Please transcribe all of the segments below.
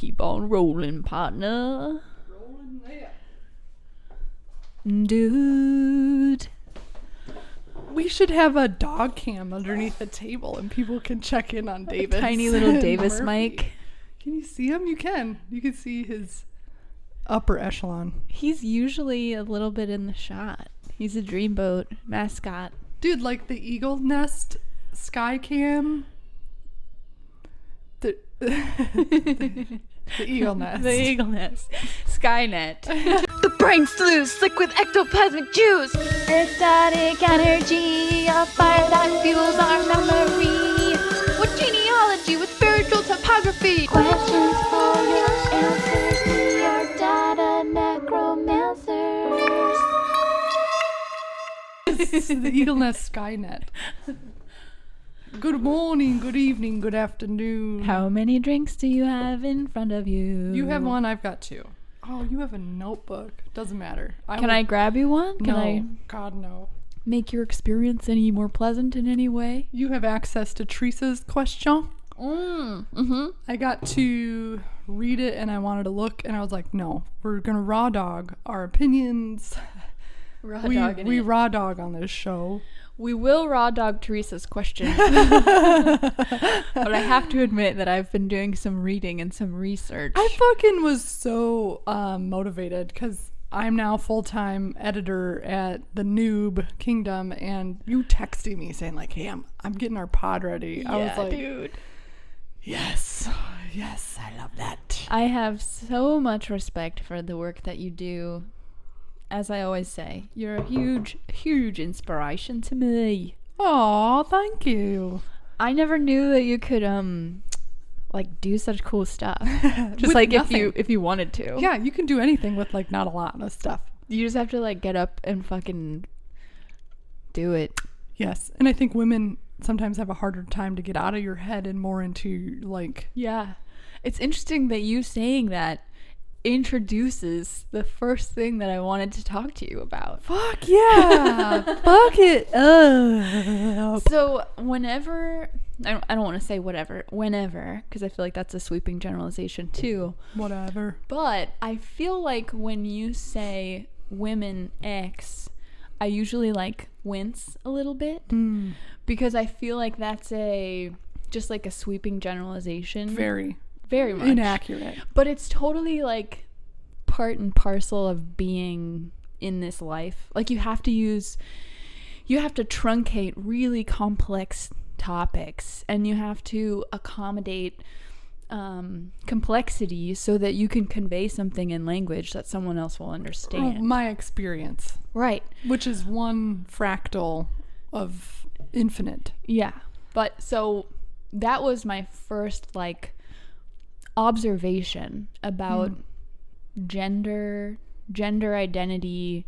Keep on rolling, partner. Rolling there. Dude. We should have a dog cam underneath the table and people can check in on Davis. Tiny little Davis Murphy. mic. Can you see him? You can. You can see his upper echelon. He's usually a little bit in the shot. He's a dreamboat mascot. Dude, like the Eagle Nest sky cam. The Eagle Nest. The Eagle Nest. Skynet. The brain slew, slick with ectoplasmic juice. Ecstatic energy, a fire that fuels our memory. With genealogy, with spiritual topography. Questions for your answers. We are data necromancers. It's the Eagle Nest Skynet. Good morning, good evening, good afternoon. How many drinks do you have in front of you? You have one, I've got two. Oh, you have a notebook. Doesn't matter. Can I grab you one? Can No. I God, no. make your experience any more pleasant in any way? You have access to Teresa's question. Mm-hmm. I got to read it and I wanted to look and I was like, no, we're going to raw dog our opinions. We raw dog on this show. We will raw dog Teresa's question. But I have to admit that I've been doing some reading and some research. I fucking was so motivated because I'm now full-time editor at the Noob Kingdom and you texting me saying like, hey, I'm getting our pod ready. I was like, dude. Yes, I love that. I have so much respect for the work that you do. As I always say, you're a huge, huge inspiration to me. Aw, thank you. I never knew that you could like do such cool stuff. Just With like nothing. if you wanted to. Yeah, you can do anything with like not a lot of stuff. You just have to like get up and fucking do it. Yes, and I think women sometimes have a harder time to get out of your head and more into like... Yeah. It's interesting that you saying that introduces the first thing that I wanted to talk to you about. Fuck yeah. Fuck it up. So whenever, I don't want to say whenever, because I feel like that's a sweeping generalization too. Whatever. But I feel like when you say women X, I usually like wince a little bit because I feel like that's just like a sweeping generalization. Very much inaccurate. But it's totally like part and parcel of being in this life. Like you have to truncate really complex topics and you have to accommodate complexity so that you can convey something in language that someone else will understand. My experience. Right. Which is one fractal of infinite. Yeah. But so that was my first like observation about gender identity,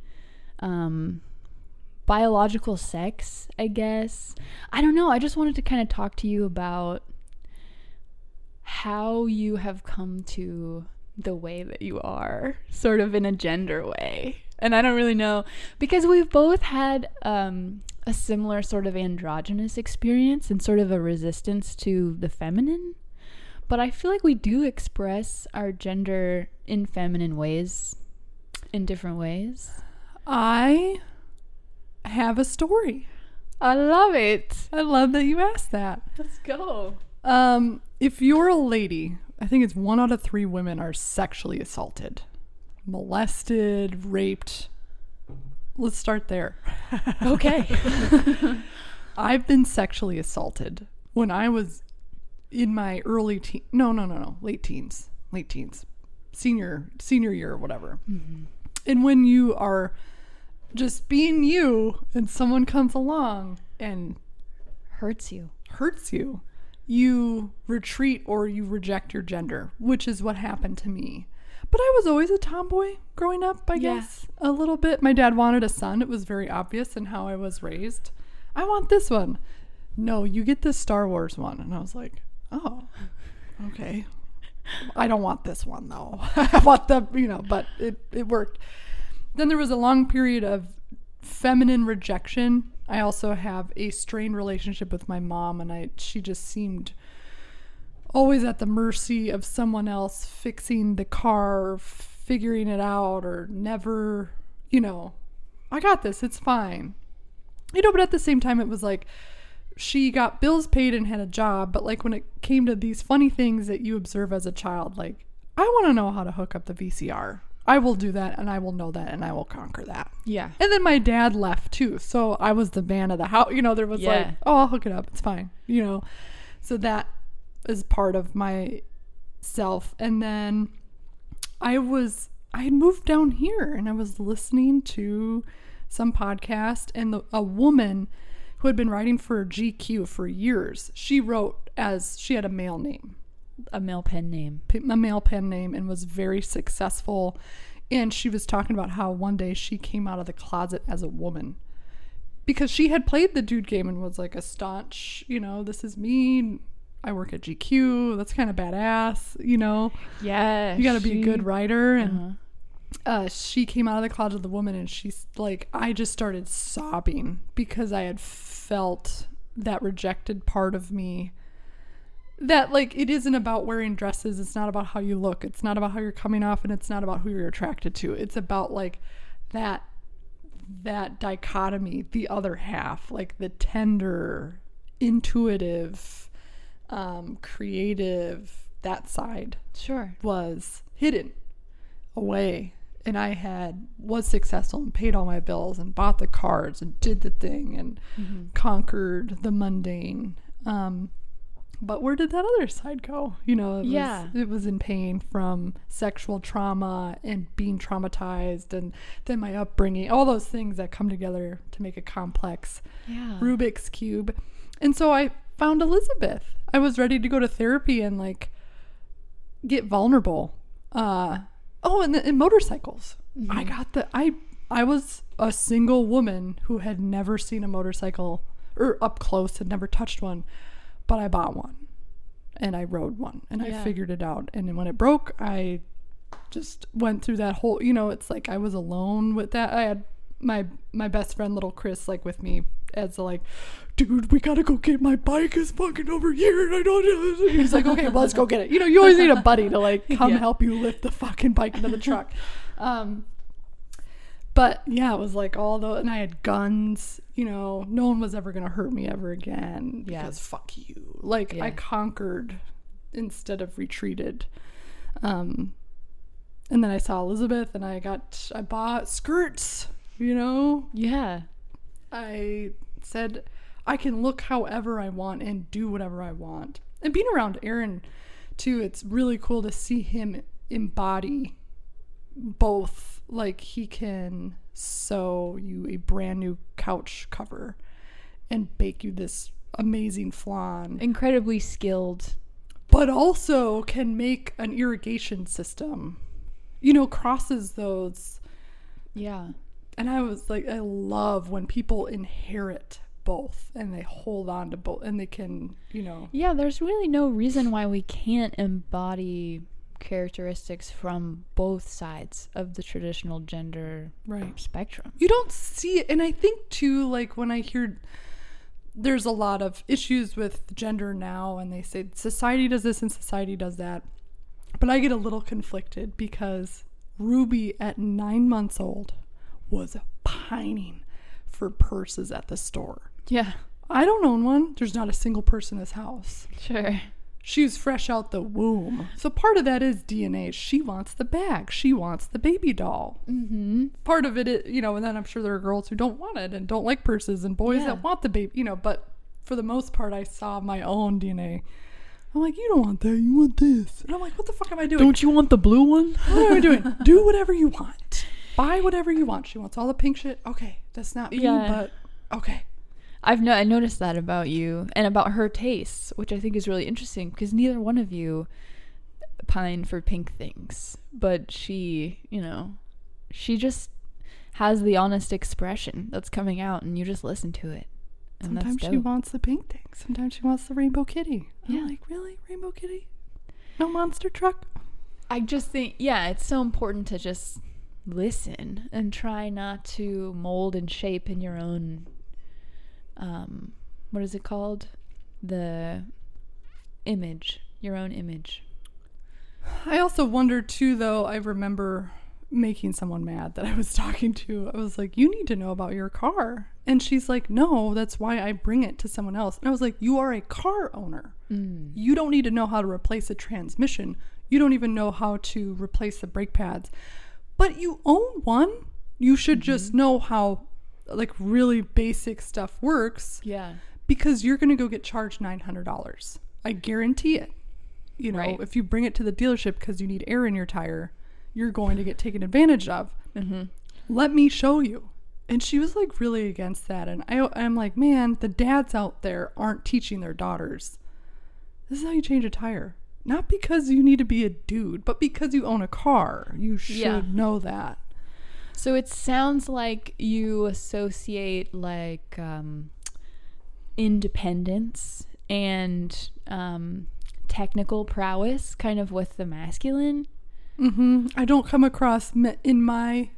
biological sex, I guess. I don't know. I just wanted to kind of talk to you about how you have come to the way that you are, sort of in a gender way. And I don't really know, because we've both had a similar sort of androgynous experience and sort of a resistance to the feminine. But I feel like we do express our gender in feminine ways, in different ways. I have a story. I love it. I love that you asked that. Let's go. If you're a lady, I think it's 1 out of 3 women are sexually assaulted, molested, raped. Let's start there. Okay. I've been sexually assaulted when I was in my early late teens, senior year or whatever. Mm-hmm. And when you are just being you and someone comes along and hurts you, you retreat or you reject your gender, which is what happened to me. But I was always a tomboy growing up, I guess, a little bit. My dad wanted a son. It was very obvious in how I was raised. I want this one. No, you get this Star Wars one. And I was like, oh, okay. I don't want this one, though. I want the, but it worked. Then there was a long period of feminine rejection. I also have a strained relationship with my mom, and she just seemed always at the mercy of someone else fixing the car, figuring it out, or never, I got this, it's fine. But at the same time, it was like she got bills paid and had a job, but like when it came to these funny things that you observe as a child, like, I want to know how to hook up the VCR. I will do that, and I will know that, and I will conquer that. Yeah. And then my dad left too, so I was the man of the house. There was like, oh, I'll hook it up, it's fine. So that is part of my self. And then I had moved down here, and I was listening to some podcast, and a woman who had been writing for GQ for years, she wrote as she had a male name. A male pen name. And was very successful. And she was talking about how one day she came out of the closet as a woman because she had played the dude game and was like a staunch, this is me. I work at GQ. That's kind of badass, Yeah. You got to be a good writer. And she came out of the closet as a woman, and she's like, I just started sobbing because I had felt that rejected part of me. That, like, it isn't about wearing dresses. It's not about how you look. It's not about how you're coming off, and it's not about who you're attracted to. It's about, like, that dichotomy, the other half, like the tender, intuitive, creative, that side. Sure. Was hidden away. And I was successful and paid all my bills and bought the cards and did the thing and conquered the mundane. But where did that other side go? It was in pain from sexual trauma and being traumatized, and then my upbringing, all those things that come together to make a complex Rubik's Cube. And so I found Elizabeth. I was ready to go to therapy and like get vulnerable. And motorcycles. I was a single woman who had never seen a motorcycle or up close, had never touched one. But I bought one and I rode one and I figured it out. And then when it broke, I just went through that whole, it's like I was alone with that. I had my best friend, little Chris, like with me as like, dude, we gotta go get my bike is fucking over here. And I don't. He's like, okay, well, let's go get it. You always need a buddy to like come help you lift the fucking bike into the truck. But yeah, it was like and I had guns, no one was ever going to hurt me ever again because fuck you. Like I conquered instead of retreated. And then I saw Elizabeth and I bought skirts, Yeah. I said, I can look however I want and do whatever I want. And being around Aaron too, it's really cool to see him embody both. Like he can sew you a brand new couch cover and bake you this amazing flan. Incredibly skilled. But also can make an irrigation system, crosses those. Yeah. And I was like, I love when people inherit both and they hold on to both and they can, Yeah, there's really no reason why we can't embody characteristics from both sides of the traditional gender spectrum. You don't see it. And I think too, like when I hear there's a lot of issues with gender now and they say society does this and society does that, but I get a little conflicted because Ruby at 9 months old was pining for purses at the store. Yeah. I don't own one. There's not a single purse in this house. Sure. She was fresh out the womb. So part of that is DNA. She wants the bag. She wants the baby doll. Mm-hmm. Part of it is, and then I'm sure there are girls who don't want it and don't like purses and boys that want the baby, but for the most part, I saw my own DNA. I'm like, you don't want that. You want this. And I'm like, what the fuck am I doing? Don't you want the blue one? What am I doing? Do whatever you want. Buy whatever you want. She wants all the pink shit. Okay. That's not me, but okay. I noticed that about you and about her tastes, which I think is really interesting because neither one of you pine for pink things, but she just has the honest expression that's coming out and you just listen to it. And sometimes she wants the pink thing. Sometimes she wants the rainbow kitty. I'm like, really? Rainbow kitty? No monster truck? I just think, it's so important to just listen and try not to mold and shape in your own what is it called? The image, your own image. I also wonder too, though, I remember making someone mad that I was talking to. I was like, you need to know about your car. And she's like, no, that's why I bring it to someone else. And I was like, you are a car owner. You don't need to know how to replace a transmission. You don't even know how to replace the brake pads. But you own one. You should just know how like really basic stuff works. Yeah. Because you're going to go get charged $900. I guarantee it. You know, Right. if you bring it to the dealership because you need air in your tire, you're going to get taken advantage of. Let me show you. And she was like really against that. And I'm like, man, the dads out there aren't teaching their daughters. This is how you change a tire. Not because you need to be a dude, but because you own a car. You should know that. So it sounds like you associate like independence and technical prowess kind of with the masculine. I don't come across, in my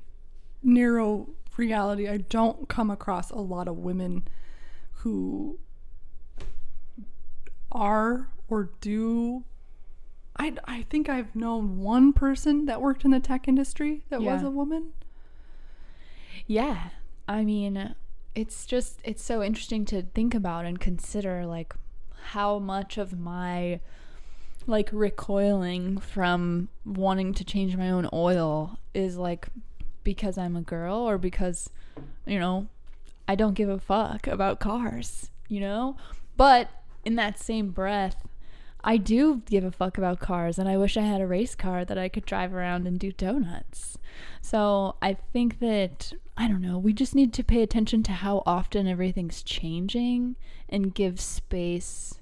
narrow reality, I don't come across a lot of women who are or do. I think I've known one person that worked in the tech industry that was a woman. Yeah. I mean, it's so interesting to think about and consider like how much of my like recoiling from wanting to change my own oil is like because I'm a girl or because, you know, I don't give a fuck about cars, you know? But in that same breath, I do give a fuck about cars, and I wish I had a race car that I could drive around and do donuts. So I think that, I don't know, we just need to pay attention to how often everything's changing and give space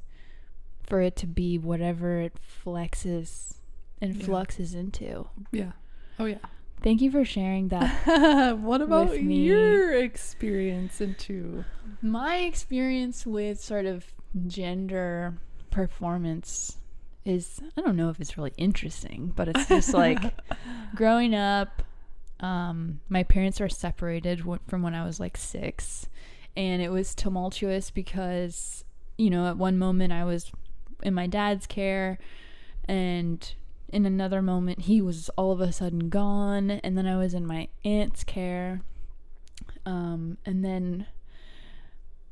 for it to be whatever it flexes and fluxes into. Yeah. Oh, yeah. Thank you for sharing that. What about with me. your experience into... My experience with sort of gender performance is, I don't know if it's really interesting, but it's just like growing up, my parents were separated from when I was like 6, and it was tumultuous because, you know, at one moment I was in my dad's care, and in another moment he was all of a sudden gone, and then I was in my aunt's care, and then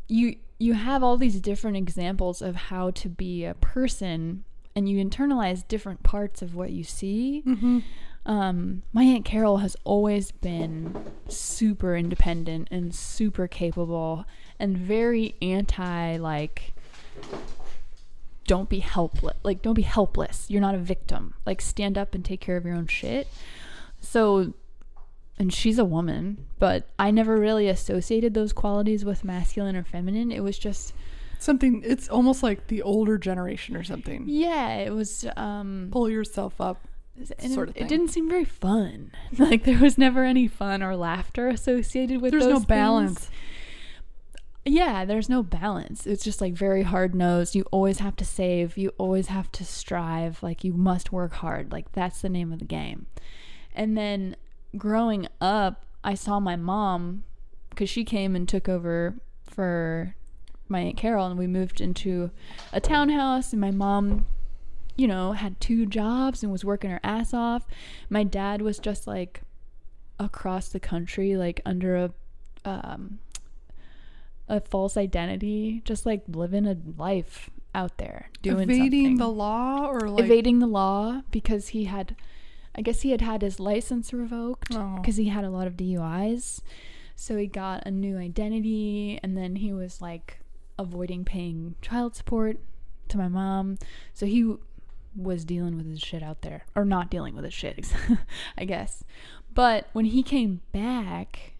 you have all these different examples of how to be a person, and you internalize different parts of what you see. My Aunt Carol has always been super independent and super capable and very anti, like, don't be helpless. You're not a victim. Like, stand up and take care of your own shit. So, and she's a woman, but I never really associated those qualities with masculine or feminine. It was just something, it's almost like the older generation or something. Yeah, it was pull yourself up sort of thing. It didn't seem very fun. Like, there was never any fun or laughter associated with There's those no balance. things. Yeah, there's no balance. It's just like very hard-nosed. You always have to save. You always have to strive. Like, you must work hard. Like, that's the name of the game. And then growing up, I saw my mom, because she came and took over for my Aunt Carol, and we moved into a townhouse, and my mom, you know, had 2 jobs and was working her ass off. My dad was just like across the country, like under a false identity, just like living a life out there, doing evading something. the law, or like Evading the law because he had his license revoked because he had a lot of DUIs. So he got a new identity, and then he was like avoiding paying child support to my mom. So he was dealing with his shit out there, or not dealing with his shit, I guess. But when he came back,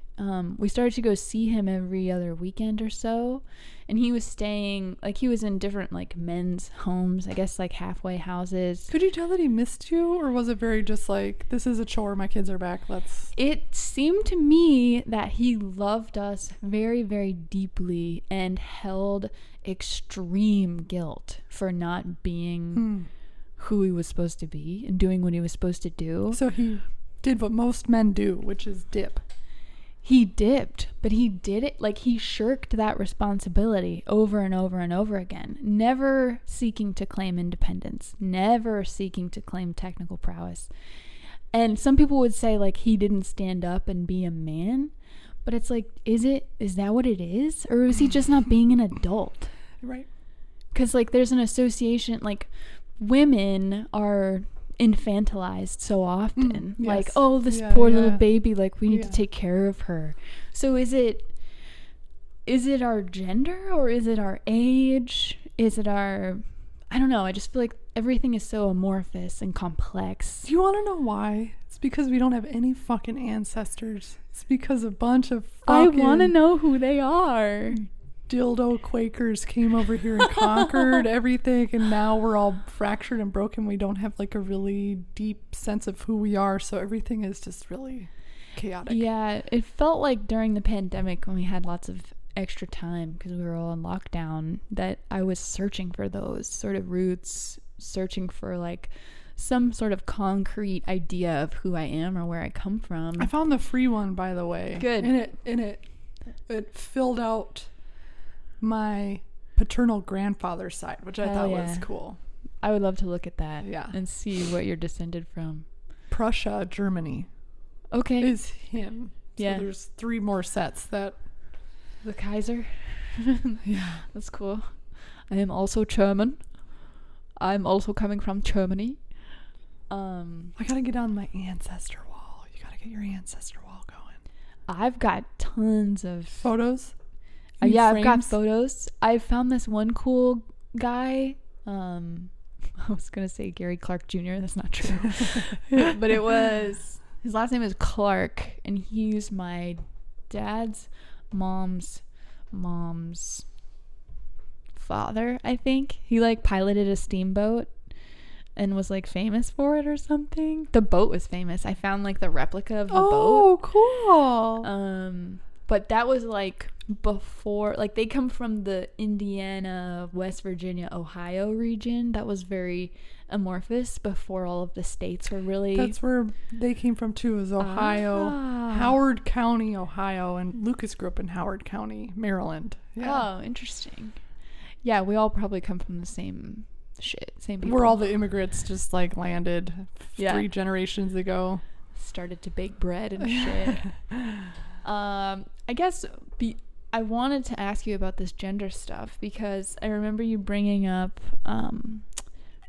we started to go see him every other weekend or so, and he was staying, like, he was in different like men's homes, I guess, like halfway houses. Could you tell that he missed you, or was it very just like, this is a chore, my kids are back, let's... It seemed to me that he loved us very, very deeply and held extreme guilt for not being who he was supposed to be and doing what he was supposed to do. So he did what most men do, which is dip. he dipped, but he did it like he shirked that responsibility over and over and over again, never seeking to claim independence, never seeking to claim technical prowess. And some people would say like he didn't stand up and be a man, but it's like, is that what it is? Or is he just not being an adult? Right. Because like there's an association, like women are infantilized so often, yes. like, oh, this poor little baby, like we need to take care of her. So is it our gender, or is it our age? Is it our, I don't know, I just feel like everything is so amorphous and complex. Do you want to know why? It's because we don't have any fucking ancestors. It's because a bunch of fucking I want to know who they are. dildo Quakers came over here and conquered everything, and now we're all fractured and broken. We don't have like a really deep sense of who we are, so everything is just really chaotic. Yeah, it felt like during the pandemic when we had lots of extra time because we were all in lockdown, that I was searching for those sort of roots, searching for like some sort of concrete idea of who I am or where I come from. I found the free one, by the way. Good. And it filled out my paternal grandfather's side, which I thought was cool. I would love to look at that. Yeah. And see what you're descended from. Prussia, Germany. Okay. Is him. Yeah. So there's 3 more sets that. The Kaiser. Yeah. That's cool. I am also German. I'm also coming from Germany. I gotta get on my ancestor wall. You gotta get your ancestor wall going. I've got tons of photos. Yeah, frames? I've got photos. I found this one cool guy. I was gonna say Gary Clark Jr. That's not true, but it was, his last name is Clark, and he's my dad's mom's father. I think he like piloted a steamboat and was like famous for it or something. The boat was famous. I found like the replica of the boat. Oh, cool. But that was like before, like they come from the Indiana, West Virginia, Ohio region. That was very amorphous before all of the states were really. That's where they came from too, is Ohio. Howard County, Ohio, and Lucas grew up in Howard County, Maryland. Yeah. Oh, interesting. Yeah, we all probably come from the same shit, same people. We're all the immigrants just like landed 3 generations ago. Started to bake bread and shit. I guess I wanted to ask you about this gender stuff because I remember you bringing up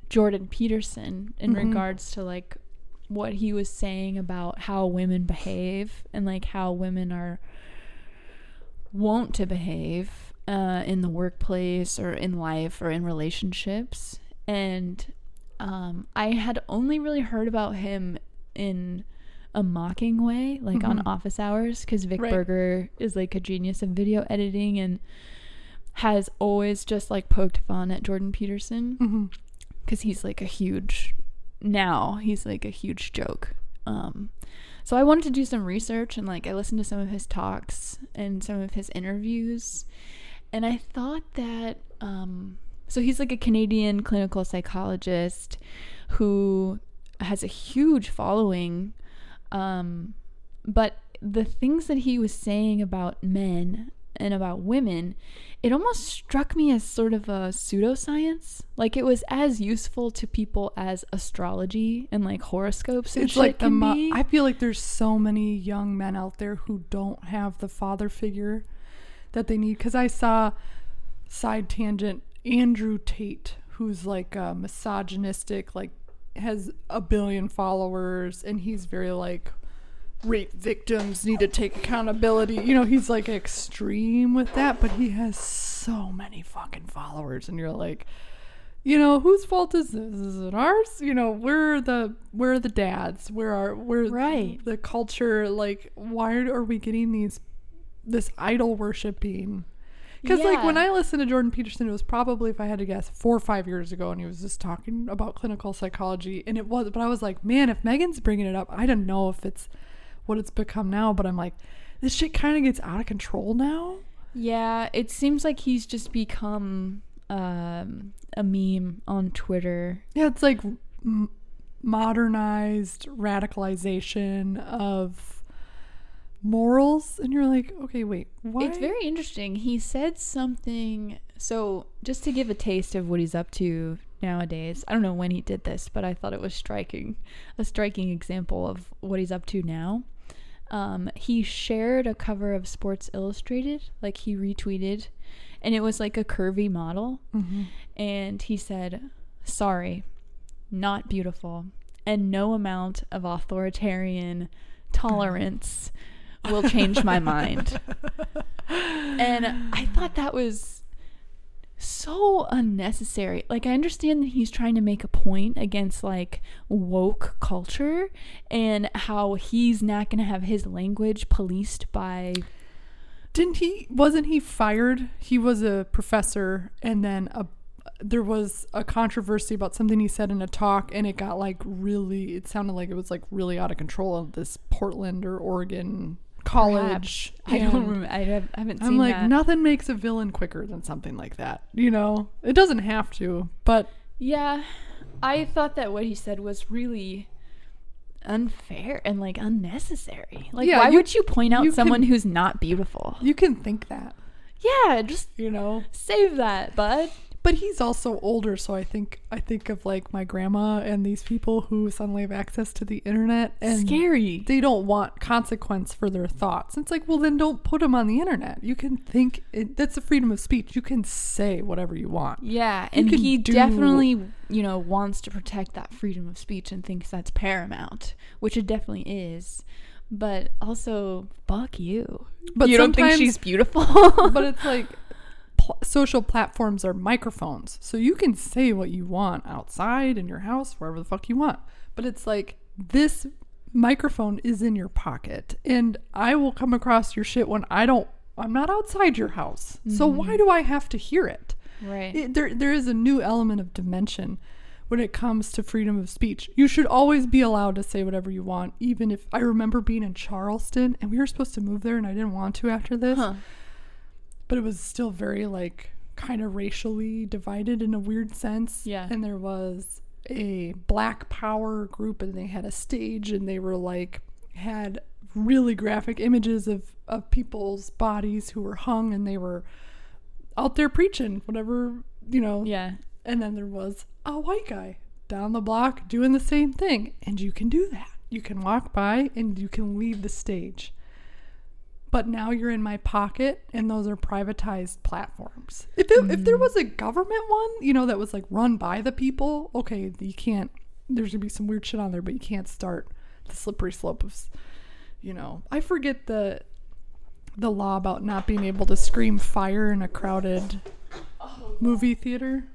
Jordan Peterson in regards to like what he was saying about how women behave and like how women are wont to behave in the workplace or in life or in relationships. And I had only really heard about him in a mocking way, like on office hours, because Vic Berger is like a genius of video editing and has always just like poked fun at Jordan Peterson because he's like a huge joke. So I wanted to do some research and like I listened to some of his talks and some of his interviews, and I thought that so he's like a Canadian clinical psychologist who has a huge following. But the things that he was saying about men and about women, it almost struck me as sort of a pseudoscience. Like it was as useful to people as astrology and like horoscopes and it's shit like can be. I feel like there's so many young men out there who don't have the father figure that they need. Because I saw, side tangent, Andrew Tate, who's like misogynistic, like has 1 billion followers, and he's very like rape victims need to take accountability, you know, he's like extreme with that, but he has so many fucking followers, and you're like, you know, whose fault is this? Is it ours? You know, we're the dads, we're the culture, like why are we getting this idol worshiping? Because like when I listened to Jordan Peterson, it was probably, if I had to guess, 4 or 5 years ago, and he was just talking about clinical psychology, and it was, but I was like, man, if Megan's bringing it up, I don't know if it's what it's become now, but I'm like, this shit kind of gets out of control now. Yeah, it seems like he's just become a meme on Twitter. Yeah, it's like modernized radicalization of morals, and you're like, okay, wait, why? It's very interesting. He said something. So just to give a taste of what he's up to nowadays, I don't know when he did this, but I thought it was a striking example of what he's up to now. He shared a cover of Sports Illustrated, like he retweeted, and it was like a curvy model. Mm-hmm. And he said, "Sorry, not beautiful, and no amount of authoritarian tolerance will change my mind." And I thought that was so unnecessary. Like, I understand that he's trying to make a point against like woke culture and how he's not going to have his language policed by... Wasn't he fired? He was a professor, and then there was a controversy about something he said in a talk, and it got like really, it sounded like it was like really out of control of this Portland or Oregon college. I don't remember. I haven't seen I'm like, that. nothing makes a villain quicker than something like that. You know, it doesn't have to, but Yeah, I thought that what he said was really unfair and like unnecessary. Like, Yeah, why would you point out you someone can- who's not beautiful? you can think that, Yeah, just you know. save that, bud. But he's also older, so I think of like my grandma and these people who suddenly have access to the internet, and Scary. they don't want consequence for their thoughts. It's like, well, then don't put them on the internet. You can think that's the freedom of speech. You can say whatever you want. Yeah, You and can he do- definitely, wants to protect that freedom of speech and thinks that's paramount, which it definitely is. But also, fuck you. But you don't think sometimes- she's beautiful? But it's like social platforms are microphones, so you can say what you want outside in your house, wherever the fuck you want. But it's like, this microphone is in your pocket, and I will come across your shit when I'm not outside your house. So why do I have to hear it? Right. There is a new element of dimension when it comes to freedom of speech. You should always be allowed to say whatever you want, even if... I remember being in Charleston, and we were supposed to move there, and I didn't want to after this. Huh. But it was still very, like, kind of racially divided in a weird sense. Yeah. And there was a Black Power group, and they had a stage, and they were, like, had really graphic images of people's bodies who were hung, and they were out there preaching whatever, Yeah. And then there was a white guy down the block doing the same thing. And you can do that. You can walk by, and you can leave the stage. But now you're in my pocket, and those are privatized platforms. If there was a government one, that was like run by the people, okay, you can't, there's gonna be some weird shit on there, but you can't start the slippery slope of, I forget the law about not being able to scream fire in a crowded movie theater.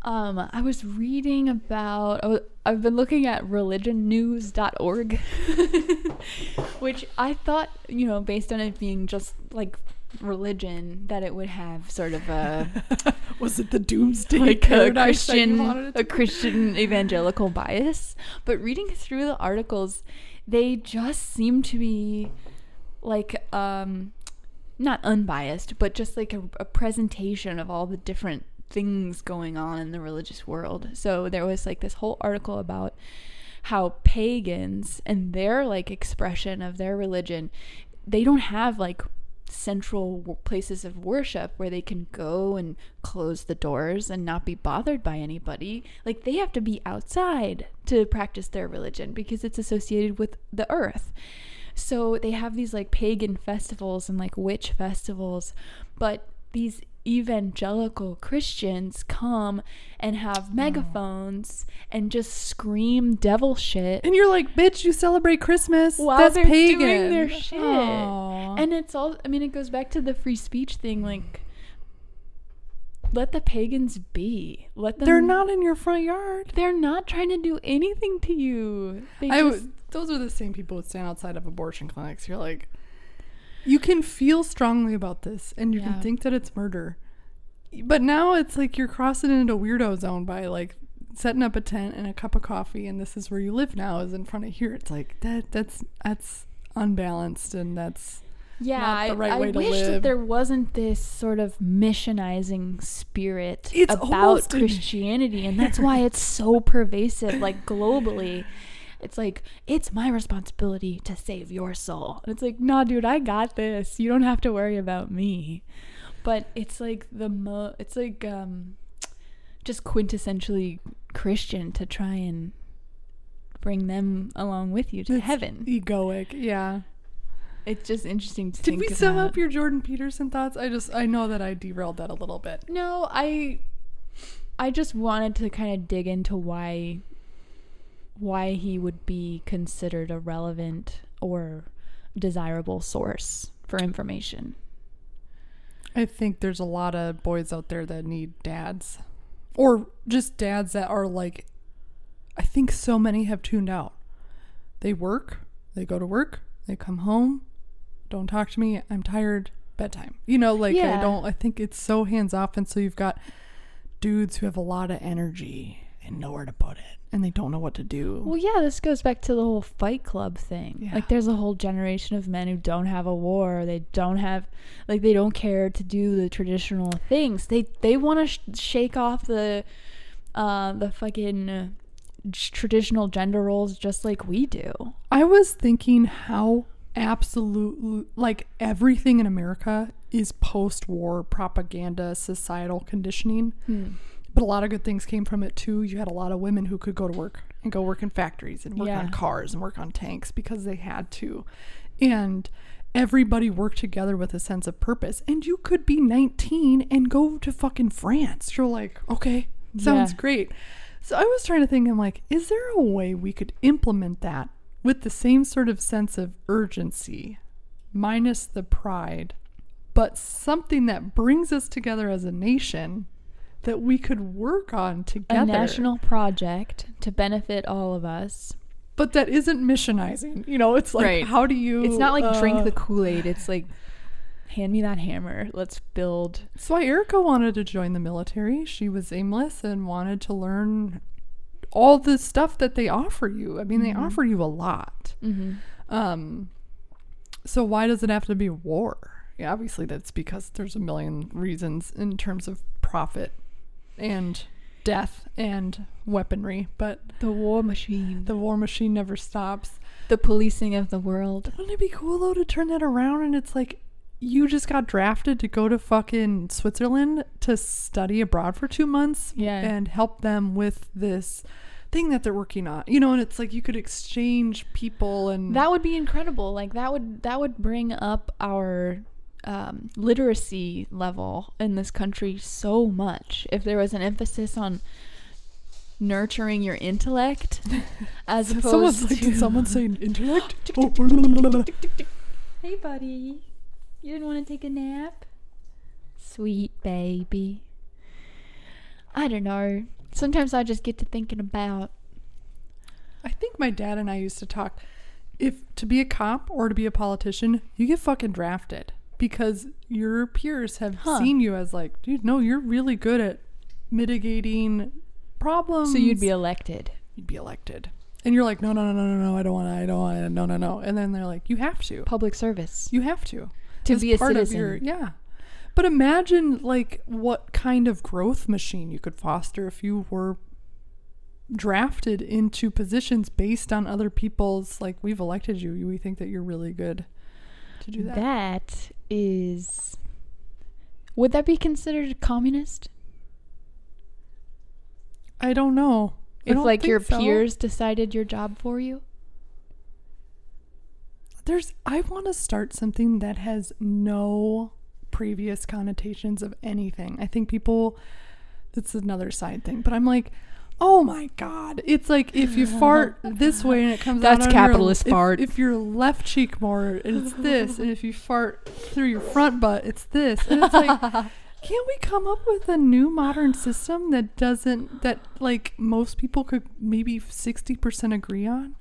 I was reading about... I've been looking at religionnews.org, which I thought, based on it being just like religion, that it would have sort of a... Was it the doomsday like a paradise that you wanted it to be? Christian evangelical bias. But reading through the articles, they just seem to be like not unbiased, but just like a presentation of all the different things going on in the religious world. So there was like this whole article about how pagans and their like expression of their religion, they don't have like central places of worship where they can go and close the doors and not be bothered by anybody. Like, they have to be outside to practice their religion because it's associated with the earth. So they have these like pagan festivals and like witch festivals, but these evangelical Christians come and have megaphones and just scream devil shit. And you're like, bitch, you celebrate Christmas. While That's they're pagan. doing their shit. Aww. And it's all, it goes back to the free speech thing. Like, let the pagans be. Let them. They're not in your front yard. They're not trying to do anything to you. Those are the same people who stand outside of abortion clinics. You're like, you can feel strongly about this, and you can think that it's murder. But now it's like you're crossing into weirdo zone by like setting up a tent and a cup of coffee, and this is where you live now, is in front of here. It's like that's unbalanced, and that's... Yeah, not the right way to wish live. that there wasn't this sort of missionizing spirit It's about almost Christianity, and that's why it's so pervasive, like globally. It's like, it's my responsibility to save your soul. And it's like, nah, dude, I got this. You don't have to worry about me. But it's like just quintessentially Christian to try and bring them along with you to heaven. Egoic, yeah. It's just interesting to Did think we sum about. up your Jordan Peterson thoughts? I know that I derailed that a little bit. No, I just wanted to kind of dig into why he would be considered a relevant or desirable source for information. I think there's a lot of boys out there that need dads, or just dads that are like, I think so many have tuned out. They work, they go to work, they come home, don't talk to me, I'm tired, bedtime. I think it's so hands off. And so you've got dudes who have a lot of energy and nowhere to put it, and they don't know what to do. Well, yeah, this goes back to the whole Fight Club thing. Yeah. Like, there's a whole generation of men who don't have a war. They don't care to do the traditional things. They want to shake off the fucking traditional gender roles just like we do. I was thinking how absolutely, like, everything in America is post-war propaganda, societal conditioning. But a lot of good things came from it too. You had a lot of women who could go to work and go work in factories and work on cars and work on tanks because they had to. And everybody worked together with a sense of purpose. And you could be 19 and go to fucking France. You're like, okay, sounds great. So I was trying to think, I'm like, is there a way we could implement that with the same sort of sense of urgency, minus the pride, but something that brings us together as a nation that we could work on together? A national project to benefit all of us. But that isn't missionizing. It's like, how do you... It's not like drink the Kool-Aid. It's like, hand me that hammer. Let's build. That's why Erica wanted to join the military. She was aimless and wanted to learn all the stuff that they offer you. I mean, they offer you a lot. So why does it have to be war? Yeah, obviously that's because there's a million reasons in terms of profit and death and weaponry, but The war machine. never stops. The policing of the world. Wouldn't it be cool though to turn that around and it's like, you just got drafted to go to fucking Switzerland to study abroad for 2 months and help them with this thing that they're working on, and it's like you could exchange people, and that would be incredible. Like, that would bring up our literacy level in this country so much if there was an emphasis on nurturing your intellect as opposed to someone saying intellect. Hey buddy, you didn't want to take a nap? Sweet baby. I don't know, sometimes I just get to thinking about, I think my dad and I used to talk, if to be a cop or to be a politician, you get fucking drafted because your peers have seen you as like, dude, no, you're really good at mitigating problems. so you'd be elected. And you're like, no, I don't want to, no. And then they're like, you have to. Public service. You have to. To be a part citizen. Of your, But imagine like what kind of growth machine you could foster if you were drafted into positions based on other people's, like, we've elected you. We think that you're really good to do that. Would that be considered communist? I don't know. If like your peers decided your job for you? I want to start something that has no previous connotations of anything. I think that's another side thing, but I'm like, oh my God. It's like if you fart this way and it comes out that's on capitalist fart. If your left cheek more, it's this. And if you fart through your front butt, it's this. And it's like, can't we come up with a new modern system that like most people could maybe 60% agree on?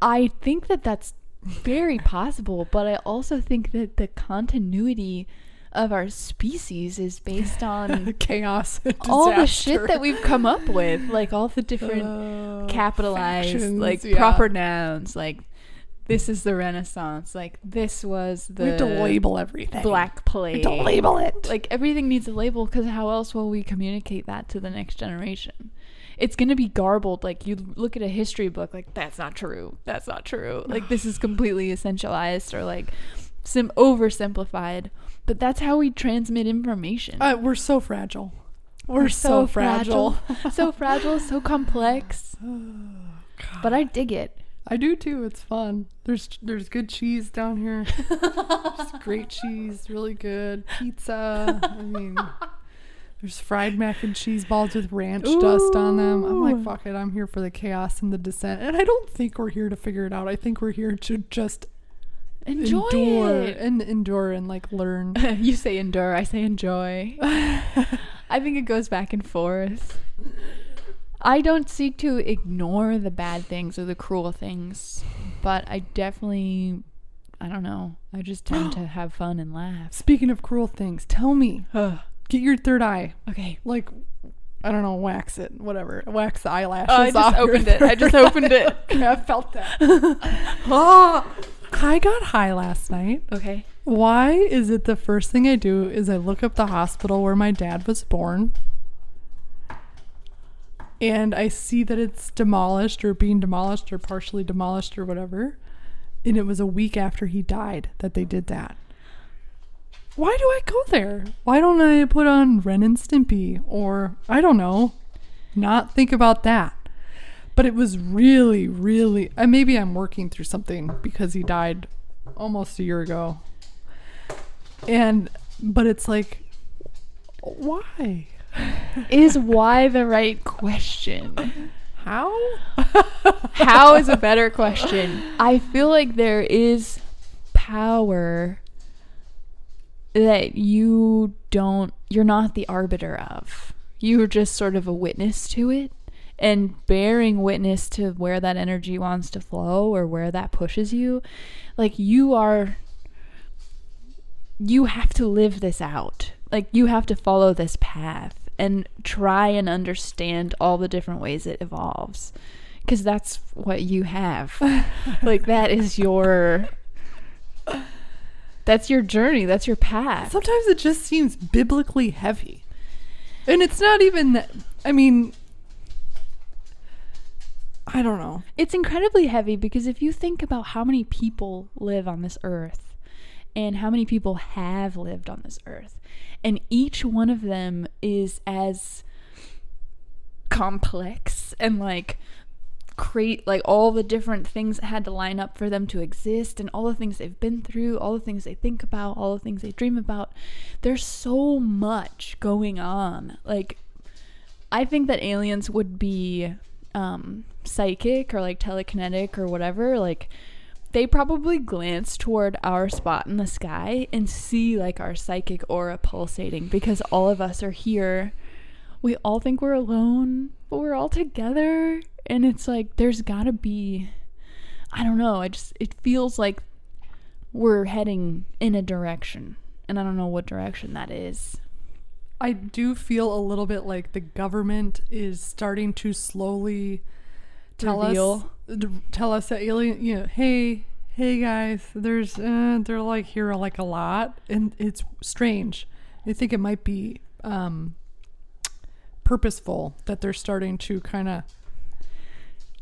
I think that's very possible, but I also think that the continuity of our species is based on chaos and all the disaster. shit that we've come up with, like all the different capitalized factions, like proper nouns, like this is the Renaissance. Like, this was the We have to label everything. Black Plague. We have to label it. Like, everything needs a label, because how else will we communicate that to the next generation? It's going to be garbled. Like, you look at a history book, like, that's not true. That's not true. Like, this is completely essentialized or, like, oversimplified. But that's how we transmit information. We're so fragile. We're so fragile. So fragile, so complex. But I dig it. I do too. It's fun. There's good cheese down here. There's great cheese, really good pizza. I mean, there's fried mac and cheese balls with ranch dust on them. I'm like, fuck it. I'm here for the chaos and the descent. And I don't think we're here to figure it out. I think we're here to just endure and like learn. You say endure, I say enjoy. I think it goes back and forth. I don't seek to ignore the bad things or the cruel things, but I definitely, I don't know, I just tend to have fun and laugh. Speaking of cruel things, tell me, get your third eye. Okay. Like, I don't know, wax it, whatever. Wax the eyelashes off. I just opened it. I felt that. I got high last night. Okay. Why is it the first thing I do is I look up the hospital where my dad was born, and I see that it's demolished or being demolished or partially demolished or whatever, and it was a week after he died that they did that. Why do I go there? Why don't I put on Ren and Stimpy or, I don't know, not think about that? But it was really, really, maybe I'm working through something because he died almost a year ago. But it's like, why? Is why the right question? How? How is a better question. I feel like there is power that you're not the arbiter of. You're just sort of a witness to it, and bearing witness to where that energy wants to flow or where that pushes you. Like, you have to live this out. Like, you have to follow this path and try and understand all the different ways it evolves, because that's what you have. Like, that's your journey, that's your path. Sometimes it just seems biblically heavy, and it's not even that. I mean, I don't know. It's incredibly heavy, because if you think about how many people live on this earth and how many people have lived on this earth, and each one of them is as complex and like create like all the different things that had to line up for them to exist, and all the things they've been through, all the things they think about, all the things they dream about. There's so much going on. Like, I think that aliens would be psychic or like telekinetic or whatever. Like, they probably glance toward our spot in the sky and see like our psychic aura pulsating, because all of us are here. We all think we're alone, but we're all together. And it's like, there's gotta be, I don't know, it feels like we're heading in a direction, and I don't know what direction that is. I do feel a little bit like the government is starting to slowly tell us that alien, hey guys, there's they're like here like a lot, and it's strange. I think it might be purposeful that they're starting to kind of,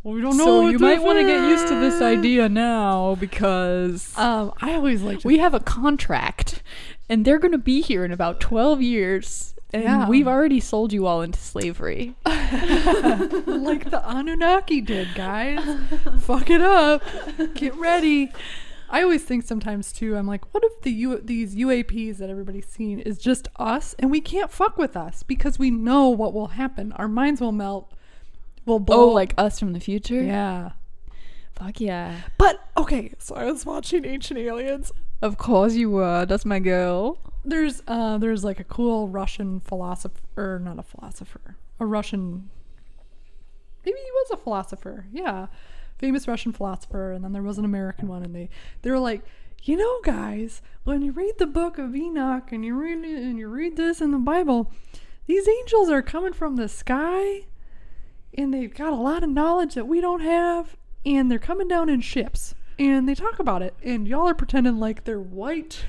we don't know. So you might want to get used to this idea now, because I always like we have a contract, and they're going to be here in about 12 years. And we've already sold you all into slavery. Like the Anunnaki did, guys. Fuck it up. Get ready. I always think sometimes, too, I'm like, what if these UAPs that everybody's seen is just us, and we can't fuck with us because we know what will happen. Our minds will melt. We'll blow. Oh, like us from the future? Yeah. Fuck yeah. But, okay, so I was watching Ancient Aliens. Of course you were. That's my girl. There's like a cool Russian philosopher, or not a philosopher, a Russian, maybe he was a philosopher, yeah, famous Russian philosopher, and then there was an American one, and they were like, you know, guys, when you read the book of Enoch and you read this in the Bible, these angels are coming from the sky, and they've got a lot of knowledge that we don't have, and they're coming down in ships. And they talk about it, and y'all are pretending like they're white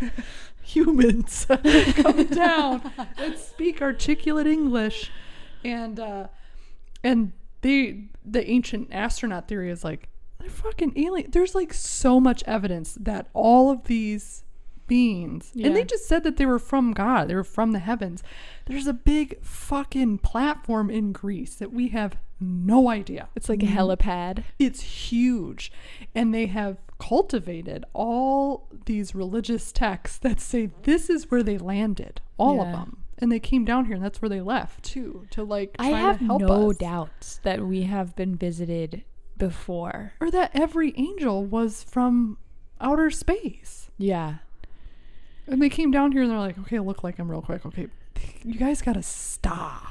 humans coming down that speak articulate English. And the ancient astronaut theory is like, they're fucking alien. There's like so much evidence that all of these beings, and they just said that they were from God, they were from the heavens. There's a big fucking platform in Greece that we have no idea. It's like a helipad. It's huge. And they have cultivated all these religious texts that say this is where they landed, all of them. And they came down here, and that's where they left too, to like try I have to help no us. doubts that we have been visited before. Or that every angel was from outer space. Yeah. And they came down here and they're like, okay, look like him real quick. Okay, you guys gotta stop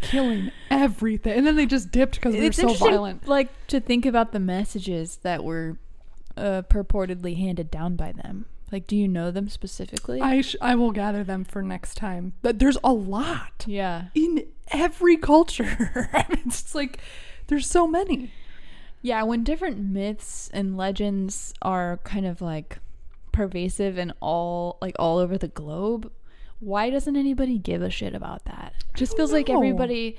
killing everything. And then they just dipped because they're so violent. Like to think about the messages that were purportedly handed down by them. Like, do you know them specifically? I will gather them for next time. But there's a lot. Yeah. In every culture. I mean, it's like there's so many. Yeah, when different myths and legends are kind of like pervasive and all over the globe, why doesn't anybody give a shit about that? It just feels like everybody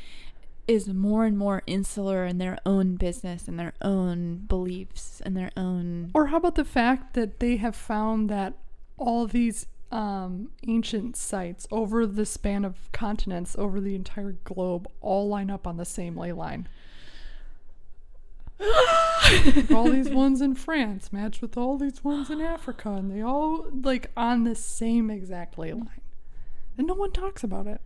is more and more insular in their own business and their own beliefs and their own... Or how about the fact that they have found that all these ancient sites over the span of continents, over the entire globe, all line up on the same ley line. All these ones in France match with all these ones in Africa, and they all like on the same exact ley line. And no one talks about it.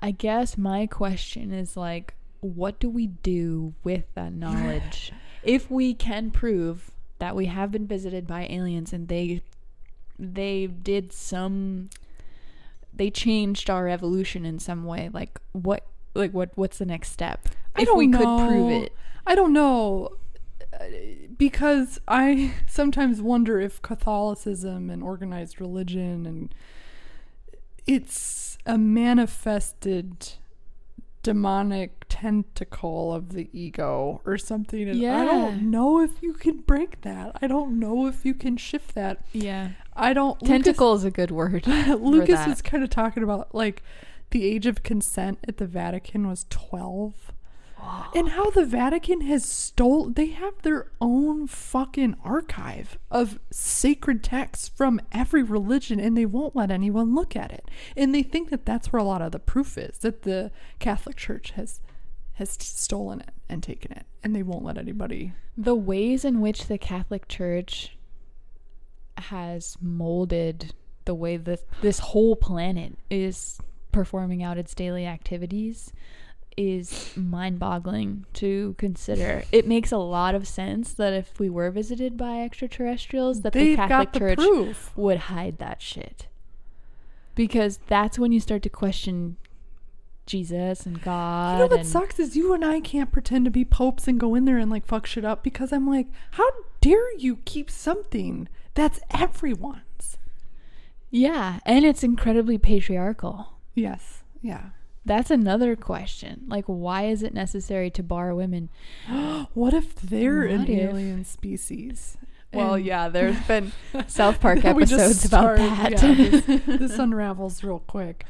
I guess my question is like, what do we do with that knowledge? If we can prove that we have been visited by aliens and they changed our evolution in some way, what's the next step? If we could prove it. I don't know, because I sometimes wonder if Catholicism and organized religion, and it's a manifested demonic tentacle of the ego or something. And I don't know if you can break that. I don't know if you can shift that. Yeah. Tentacle is a good word. Lucas is kind of talking about like the age of consent at the Vatican was 12. And how the Vatican has they have their own fucking archive of sacred texts from every religion, and they won't let anyone look at it. And they think that that's where a lot of the proof is, that the Catholic Church has stolen it and taken it, and they won't let anybody. The ways in which the Catholic Church has molded the way that this whole planet is performing out its daily activities is mind-boggling to consider. It makes a lot of sense that if we were visited by extraterrestrials, that the Catholic Church would hide that shit. Because that's when you start to question Jesus and God. You know what sucks is you and I can't pretend to be popes and go in there and like fuck shit up, because I'm like, how dare you keep something that's everyone's? Yeah, and it's incredibly patriarchal. Yes, yeah. That's another question. Like, why is it necessary to bar women? What if they're an alien species? Well, yeah, there's been South Park episodes about that. Yeah, this unravels real quick.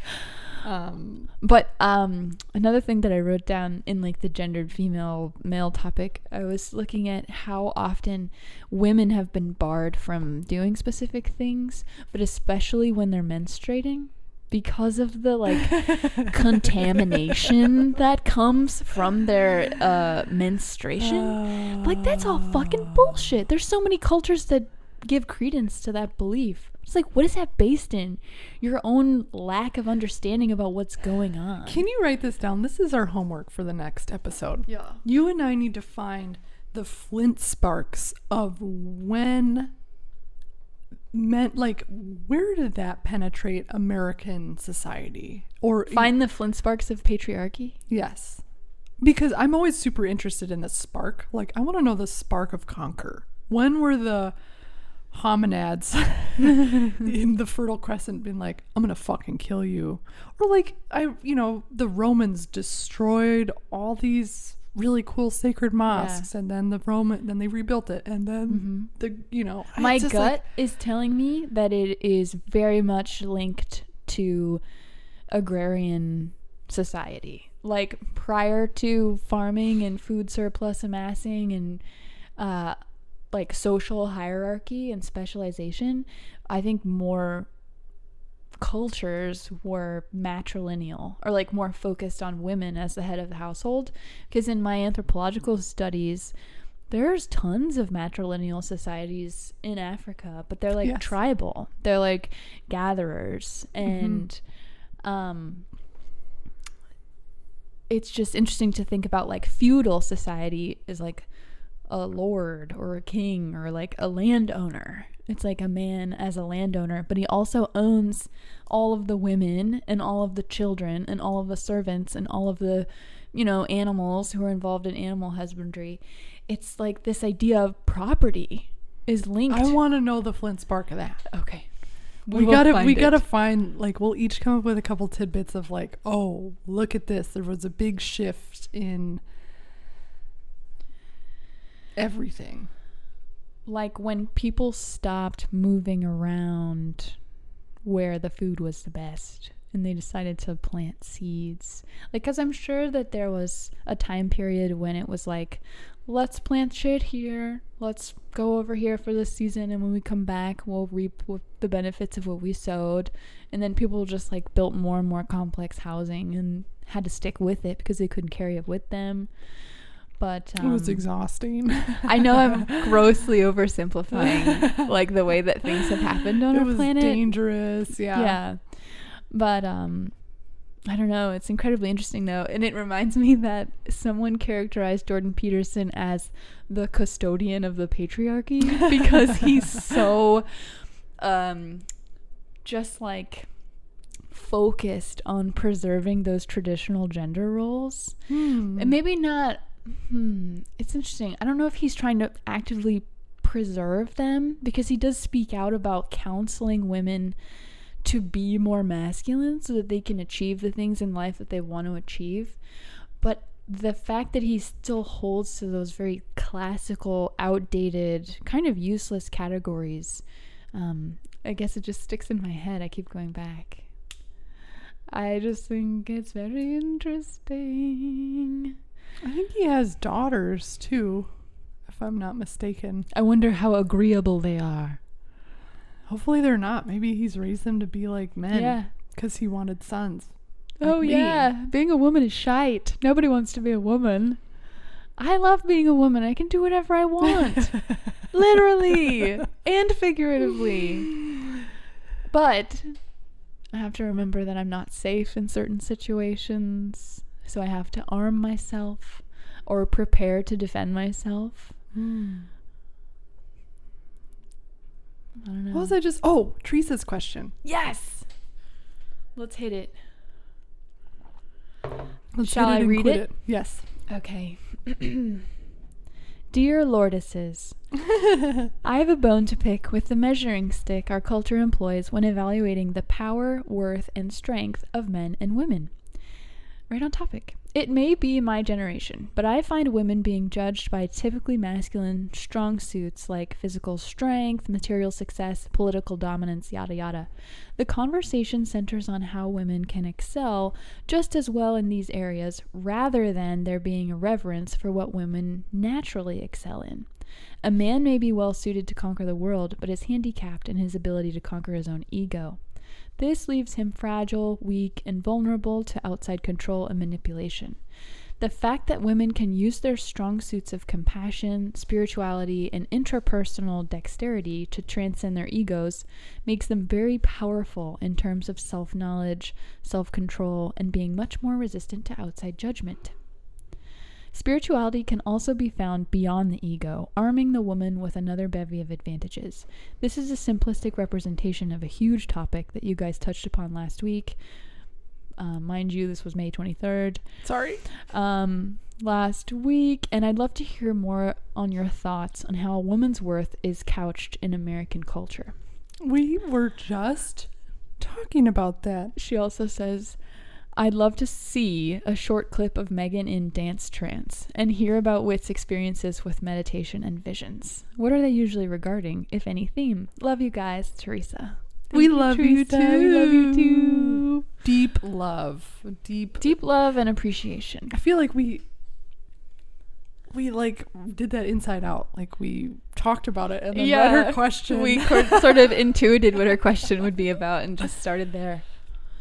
But another thing that I wrote down in like the gendered female male topic, I was looking at how often women have been barred from doing specific things, but especially when they're menstruating, because of the like contamination that comes from their menstruation. Like, that's all fucking bullshit. There's so many cultures that give credence to that belief. It's like, what is that based in? Your own lack of understanding about what's going on. Can you write this down? This is our homework for the next episode. Yeah. You and I need to find the flint sparks of when like, where did that penetrate American society? Or find the flint sparks of patriarchy? Yes. Because I'm always super interested in the spark. Like, I want to know the spark of conquer. When were the hominids in the Fertile Crescent been like, I'm gonna fucking kill you? Or like, the Romans destroyed all these really cool sacred mosques, and then then they rebuilt it, and then my gut is telling me that it is very much linked to agrarian society, like prior to farming and food surplus amassing and like social hierarchy and specialization. I think more cultures were matrilineal, or like more focused on women as the head of the household, because in my anthropological studies there's tons of matrilineal societies in Africa, but they're like tribal, they're like gatherers, and it's just interesting to think about like feudal society is like a lord or a king or like a landowner. It's like a man as a landowner, but he also owns all of the women and all of the children and all of the servants and all of the, animals who are involved in animal husbandry. It's like this idea of property is linked. I want to know the flint spark of that. Okay. We gotta find, like, we'll each come up with a couple tidbits of like, oh, look at this. There was a big shift in everything. Like when people stopped moving around where the food was the best and they decided to plant seeds. Like, because I'm sure that there was a time period when it was like, let's plant shit here, let's go over here for this season, and when we come back we'll reap the benefits of what we sowed. And then people just like built more and more complex housing and had to stick with it because they couldn't carry it with them. But it was exhausting. I know I'm grossly oversimplifying like the way that things have happened on our planet. It was dangerous. Yeah. But I don't know, it's incredibly interesting though, and it reminds me that someone characterized Jordan Peterson as the custodian of the patriarchy because he's so just like focused on preserving those traditional gender roles. And maybe not it's interesting. I don't know if he's trying to actively preserve them, because he does speak out about counseling women to be more masculine so that they can achieve the things in life that they want to achieve. But the fact that he still holds to those very classical, outdated, kind of useless categories, I guess it just sticks in my head. I keep going back. I just think it's very interesting. I think he has daughters too, if I'm not mistaken. I wonder how agreeable they are. Hopefully they're not. Maybe he's raised them to be like men. Yeah. Because he wanted sons. Oh, like yeah. Being a woman is shite. Nobody wants to be a woman. I love being a woman. I can do whatever I want. Literally. And figuratively. But I have to remember that I'm not safe in certain situations. So I have to arm myself or prepare to defend myself. I don't know. What was I just... Oh, Teresa's question. Yes! Let's hit it. Shall I read it? Yes. Okay. Dear Lordesses, I have a bone to pick with the measuring stick our culture employs when evaluating the power, worth, and strength of men and women. Right on topic. It may be my generation, but I find women being judged by typically masculine strong suits like physical strength, material success, political dominance, yada yada. The conversation centers on how women can excel just as well in these areas, rather than there being a reverence for what women naturally excel in. A man may be well suited to conquer the world, but is handicapped in his ability to conquer his own ego. This leaves him fragile, weak, and vulnerable to outside control and manipulation. The fact that women can use their strong suits of compassion, spirituality, and intrapersonal dexterity to transcend their egos makes them very powerful in terms of self-knowledge, self-control, and being much more resistant to outside judgment. Spirituality can also be found beyond the ego, arming the woman with another bevy of advantages. This is a simplistic representation of a huge topic that you guys touched upon last week. Mind you, this was May 23rd. Sorry. Last week, and I'd love to hear more on your thoughts on how a woman's worth is couched in American culture. We were just talking about that. She also says, I'd love to see a short clip of Megan in dance trance and hear about Whit's experiences with meditation and visions. What are they usually regarding, if any theme? Love you guys, Teresa. We love you too. We love you too. Deep love. Deep love and appreciation. I feel like we like did that inside out. Like we talked about it and then read her question. We sort of intuited what her question would be about and just started there.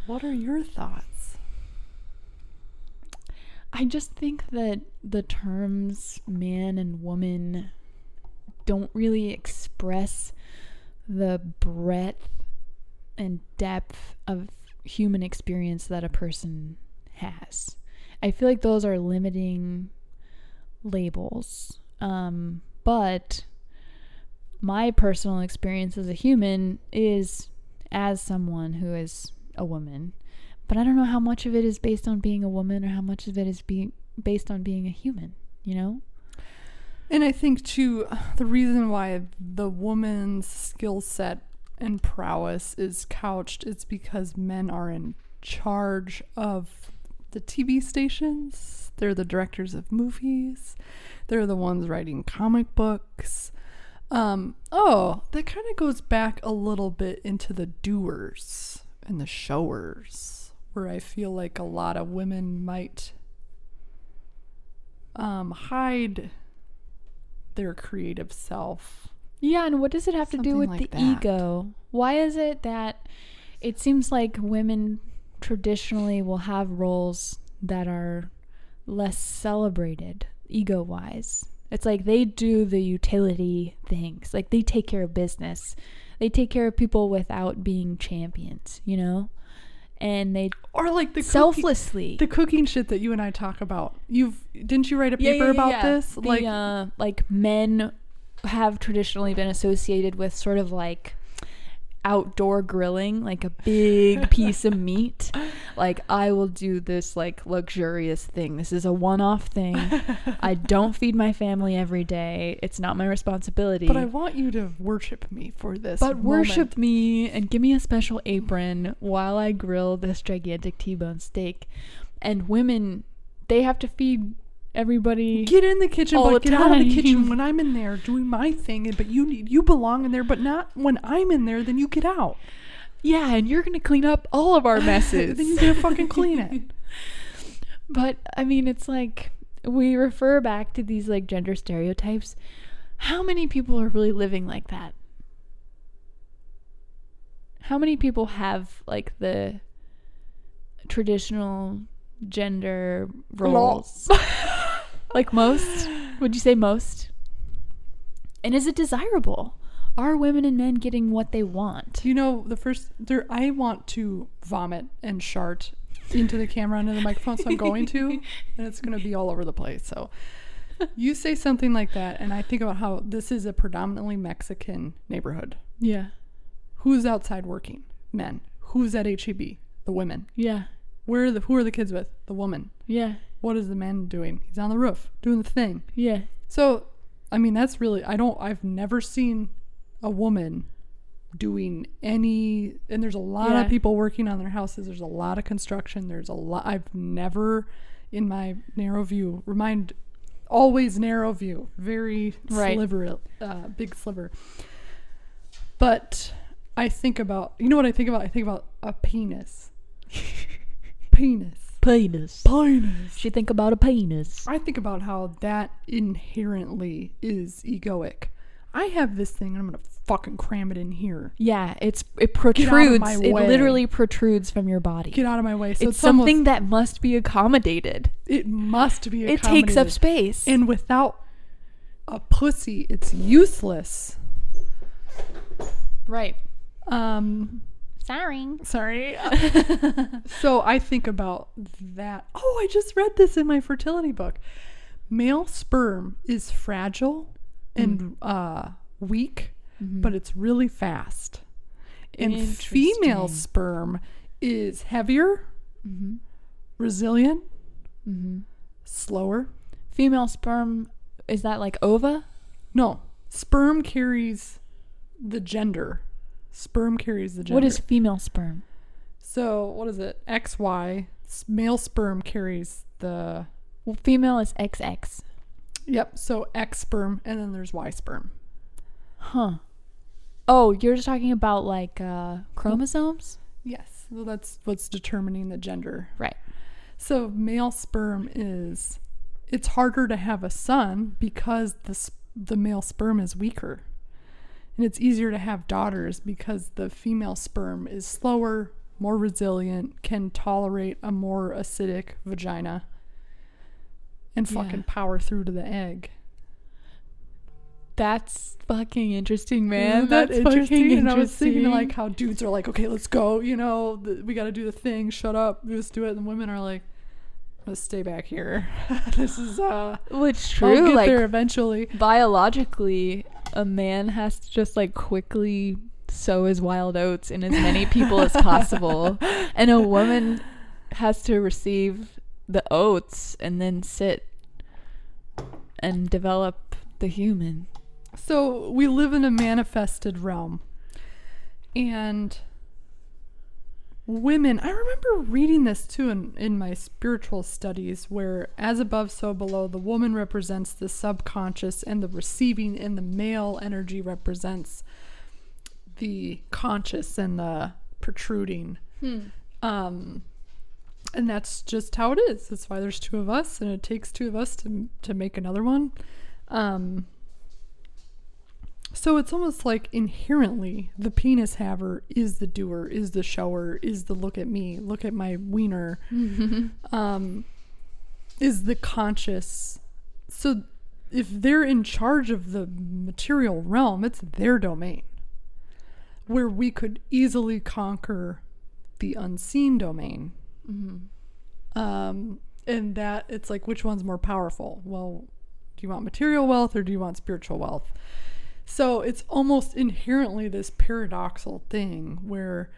What are your thoughts? I just think that the terms man and woman don't really express the breadth and depth of human experience that a person has. I feel like those are limiting labels. But my personal experience as a human is as someone who is a woman. But I don't know how much of it is based on being a woman or how much of it is based on being a human, you know? And I think, too, the reason why the woman's skill set and prowess is couched is because men are in charge of the TV stations. They're the directors of movies. They're the ones writing comic books. That kind of goes back a little bit into the doers and the showers, where I feel like a lot of women might hide their creative self. Yeah, and what does it have to do with like the ego? Why is it that it seems like women traditionally will have roles that are less celebrated ego-wise? It's like they do the utility things. Like they take care of business. They take care of people without being champions, you know? And they or like the selflessly the cooking shit that you and I talk about. Didn't you write a paper about this? Like men have traditionally been associated with sort of like outdoor grilling, like a big piece of meat. Like, I will do this like luxurious thing. This is a one-off thing. I don't feed my family every day. It's not my responsibility. But I want you to worship me for this. But worship me and give me a special apron while I grill this gigantic T-bone steak. And women, they have to feed everybody. Get in the kitchen, but get out of the kitchen when I'm in there doing my thing. But you belong in there, but not when I'm in there. Then you get out. Yeah, and you're gonna clean up all of our messes. Then you gotta fucking clean it. But I mean, it's like we refer back to these like gender stereotypes. How many people are really living like that? How many people have like the traditional gender roles? Like most? Would you say most? And is it desirable? Are women and men getting what they want? You know, I want to vomit and shart into the camera and into the microphone, so I'm going to, and it's going to be all over the place. So you say something like that, and I think about how this is a predominantly Mexican neighborhood. Yeah. Who's outside working? Men. Who's at HEB? The women. Yeah. Who are the kids with? The woman. Yeah. What is the man doing? He's on the roof doing the thing. Yeah. So, I mean, that's really, I've never seen a woman doing any, and there's a lot of people working on their houses. There's a lot of construction. There's a lot. I've never, in my narrow view, always narrow view, very sliver, big sliver. But I think about, you know what I think about? I think about a penis. Penis. She think about a penis. I think about how that inherently is egoic. I have this thing and I'm gonna fucking cram it in here. Yeah, it protrudes. It literally protrudes from your body. Get out of my way. So it's something that must be accommodated. It must be accommodated. It takes up space. And without a pussy, it's useless. Right. Sorry. So I think about that. Oh, I just read this in my fertility book. Male sperm is fragile and weak, but it's really fast. And female sperm is heavier, resilient, slower. Female sperm, is that like ova? No, sperm carries the gender. What is female sperm? So what is it? XY. male sperm carries the... Well, female is XX. Yep. So X sperm, and then there's Y sperm. Huh. Oh, you're just talking about like chromosomes? Yes. Well, that's what's determining the gender. Right. So male sperm it's harder to have a son because the male sperm is weaker. And it's easier to have daughters because the female sperm is slower, more resilient, can tolerate a more acidic vagina, and fucking power through to the egg. That's fucking interesting, man. Isn't that That's interesting? fucking And I was thinking interesting. like how dudes are like, okay, let's go. You know, we got to do the thing. Shut up. Just do it. And women are like, let's stay back here. This is Well, it's true. I'll get Like there eventually. biologically, a man has to just like quickly sow his wild oats in as many people as possible, and a woman has to receive the oats and then sit and develop the human. So we live in a manifested realm, and women, I remember reading this too in my spiritual studies, where as above so below, the woman represents the subconscious and the receiving, and the male energy represents the conscious and the protruding. And that's just how it is. That's why there's two of us, and it takes two of us to make another one. So it's almost like inherently the penis haver is the doer, is the shower, is the look at me, look at my wiener, is the conscious. So if they're in charge of the material realm, it's their domain, where we could easily conquer the unseen domain. And that it's like, which one's more powerful? Well, do you want material wealth or do you want spiritual wealth? So it's almost inherently this paradoxical thing where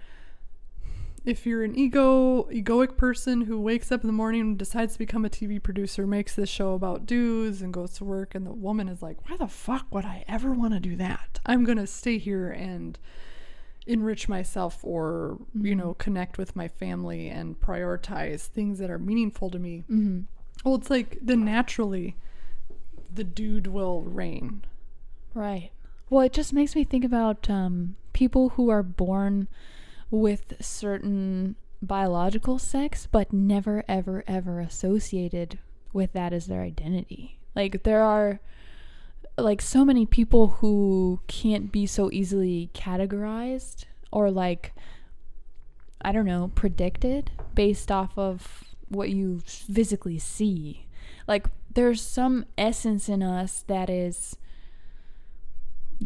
if you're an egoic person who wakes up in the morning and decides to become a TV producer, makes this show about dudes and goes to work, and the woman is like, why the fuck would I ever want to do that? I'm going to stay here and enrich myself, or, you know, connect with my family and prioritize things that are meaningful to me. Well, it's like naturally the dude will reign. Right. Well, it just makes me think about people who are born with certain biological sex, but never, ever, ever associated with that as their identity. Like, there are, like, so many people who can't be so easily categorized or, like, I don't know, predicted based off of what you physically see. Like, there's some essence in us that is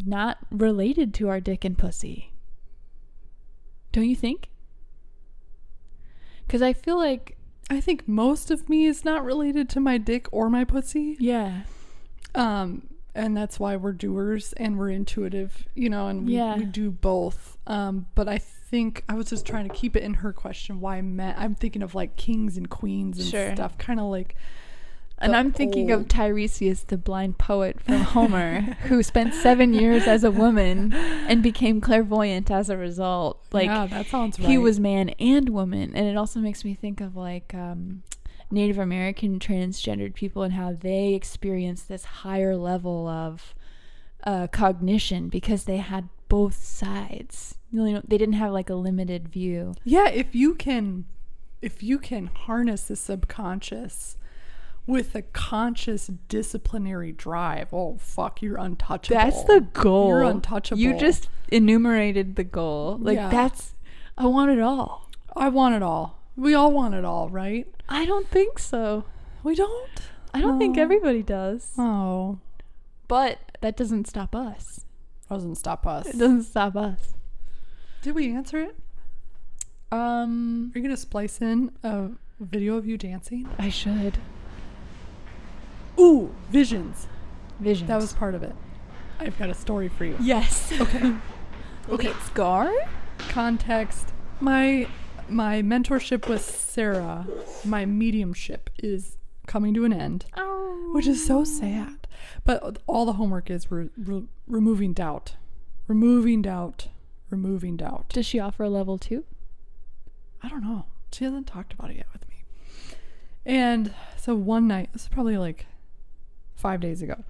not related to our dick and pussy. Don't you think? Because I feel like... I think most of me is not related to my dick or my pussy. Yeah. And that's why we're doers and we're intuitive, you know, and we do both. But I think I was just trying to keep it in her question, why men. I'm thinking of like kings and queens and stuff, kind of like... And I'm thinking of Tiresias, the blind poet from Homer, who spent 7 years as a woman and became clairvoyant as a result. Like, yeah, that sounds right. He was man and woman. And it also makes me think of like Native American transgendered people and how they experienced this higher level of cognition because they had both sides. You know, they didn't have like a limited view. Yeah, if you can harness the subconscious with a conscious disciplinary drive, oh fuck, you're untouchable. That's the goal. You're untouchable. You just enumerated the goal. Like, I want it all. I want it all. We all want it all, right? I don't think so. We don't? I don't think everybody does. Oh. But that doesn't stop us. Doesn't stop us. It doesn't stop us. Did we answer it? Are you gonna splice in a video of you dancing? I should. Ooh, visions. Visions. That was part of it. I've got a story for you. Yes. Okay. Okay. Scar? Context. My mentorship with Sarah, my mediumship, is coming to an end, which is so sad. But all the homework is removing doubt. Removing doubt. Removing doubt. Does she offer a level 2? I don't know. She hasn't talked about it yet with me. And so one night, this was probably like 5 days ago,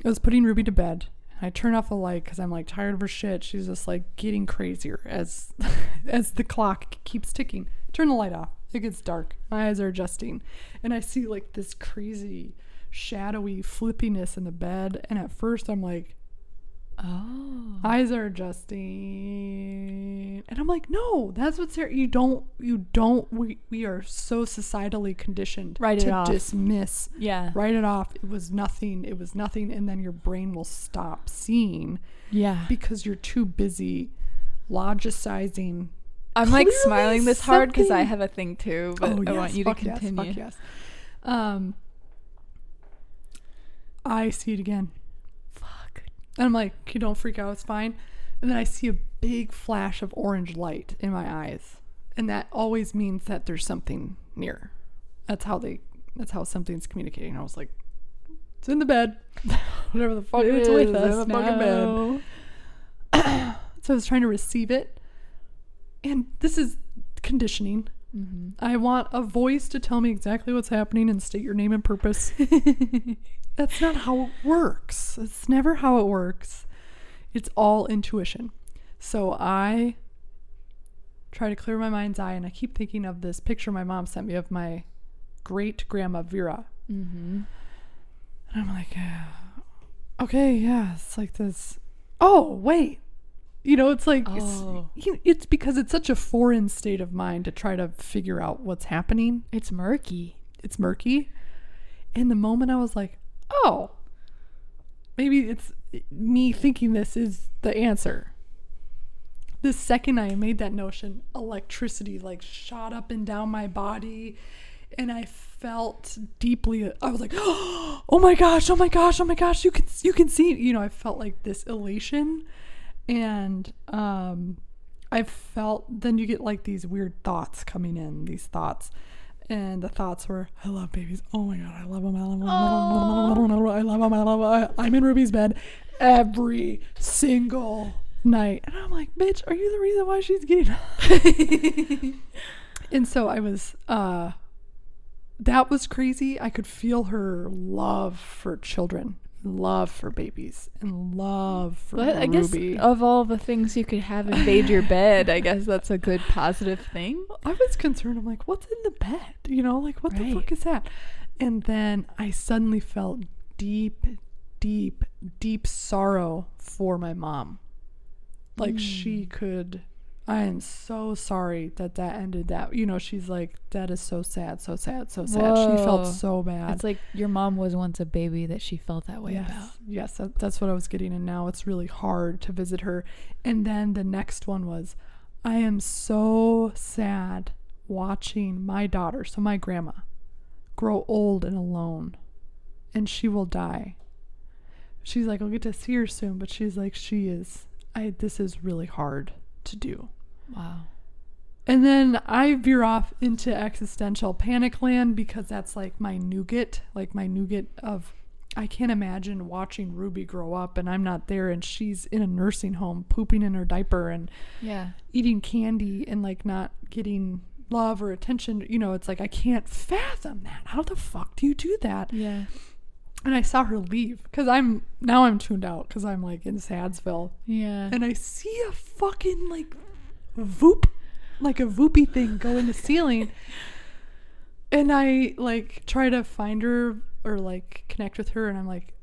I was putting Ruby to bed. I turn off the light because I'm like tired of her shit. She's just like getting crazier as as the clock keeps ticking. Turn the light off. It gets dark. My eyes are adjusting. And I see like this crazy shadowy flippiness in the bed. And at first I'm like, oh, eyes are adjusting. And I'm like, no, that's what's there. We are so societally conditioned to dismiss. Yeah. Write it off. It was nothing. And then your brain will stop seeing. Yeah. Because you're too busy logicizing. I'm like smiling this hard because I have a thing too, but I want you to continue. Yes. I see it again. And I'm like, okay, don't freak out, it's fine. And then I see a big flash of orange light in my eyes. And that always means that there's something near. That's how something's communicating. I was like, it's in the bed. Whatever the fuck it is, with us in the fucking bed. So I was trying to receive it. And this is conditioning. Mm-hmm. I want a voice to tell me exactly what's happening and state your name and purpose. That's not how it works. It's never how it works. It's all intuition. So I try to clear my mind's eye, and I keep thinking of this picture my mom sent me of my great grandma Vera. Mm-hmm. And I'm like, okay, yeah, it's like this. Oh, wait. It's like, it's because it's such a foreign state of mind to try to figure out what's happening. It's murky. And the moment I was like, oh, maybe it's me thinking this is the answer. The second I made that notion, electricity like shot up and down my body, and I felt deeply. I was like, oh my gosh, you can see. I felt like this elation, and I felt. Then you get like these weird thoughts coming in. These thoughts. And the thoughts were, I love babies. Oh my God, I love them. I love them. I'm in Ruby's bed every single night. And I'm like, bitch, are you the reason why she's getting And so I was, that was crazy. I could feel her love for children, love for babies, and love for Ruby. I guess of all the things you could have invade your bed, I guess that's a good positive thing. I was concerned. I'm like, what's in the bed? Like what the fuck is that? And then I suddenly felt deep, deep, deep sorrow for my mom. Like I am so sorry that ended that. She's like, that is so sad, so sad, so sad. Whoa. She felt so bad. It's like your mom was once a baby that she felt that way about. Yes, that's what I was getting. And now it's really hard to visit her. And then the next one was, I am so sad watching my daughter, so my grandma, grow old and alone. And she will die. She's like, I'll get to see her soon. But she's like, this is really hard to do. Wow. And then I veer off into existential panic land because that's like my nougat of, I can't imagine watching Ruby grow up and I'm not there and she's in a nursing home pooping in her diaper and eating candy and like not getting love or attention. It's like, I can't fathom that. How the fuck do you do that? Yeah. And I saw her leave because I'm tuned out because I'm like in Sadsville. Yeah. And I see a fucking like voop, like a voopy thing go in the ceiling. And I like try to find her or like connect with her. And I'm like,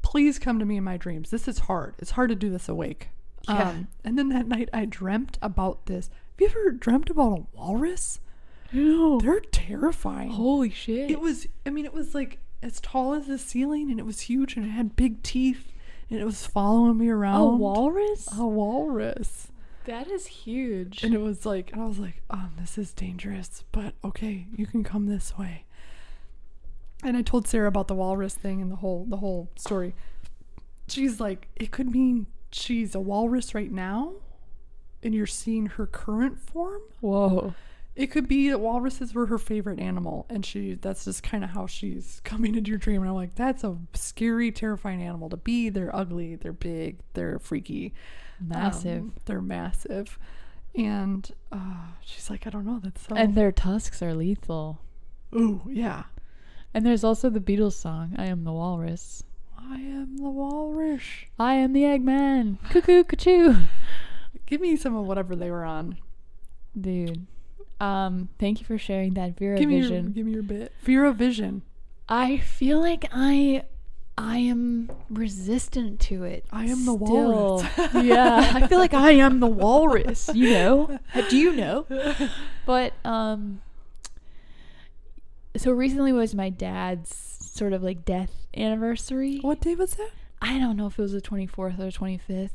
please come to me in my dreams. This is hard. It's hard to do this awake. Yeah. And then that night I dreamt about this. Have you ever dreamt about a walrus? No. They're terrifying. Holy shit. It was like as tall as the ceiling, and it was huge, and it had big teeth, and it was following me around. A walrus? A walrus. That is huge. And it was like, and I was like, this is dangerous, but okay, you can come this way. And I told Sarah about the walrus thing and the whole story. She's like, it could mean she's a walrus right now, and you're seeing her current form. Whoa. It could be that walruses were her favorite animal, and that's just kind of how she's coming into your dream. And I'm like, that's a scary, terrifying animal to be. They're ugly, they're big, they're freaky. Massive. They're massive. And she's like, I don't know, that's so... And their tusks are lethal. Ooh, yeah. And there's also the Beatles song, I Am the Walrus. I am the walrus. I am the Eggman. Cuckoo, cuckoo. Give me some of whatever they were on. Dude. Thank you for sharing that Vera Vision. Give me your bit. Vera Vision. I feel like I am resistant to it. I am the walrus. Yeah. I feel like I am the walrus, you know? Do you know? But so recently was my dad's sort of like death anniversary. What day was that? I don't know if it was the 24th or 25th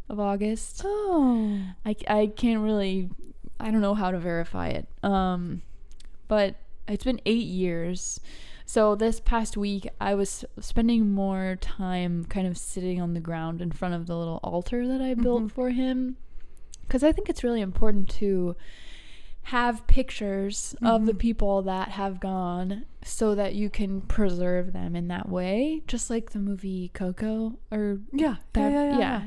of August. Oh. I can't really, I don't know how to verify it. But it's been 8 years. So this past week, I was spending more time kind of sitting on the ground in front of the little altar that I built for him. Because I think it's really important to have pictures of the people that have gone so that you can preserve them in that way, just like the movie Coco, or yeah,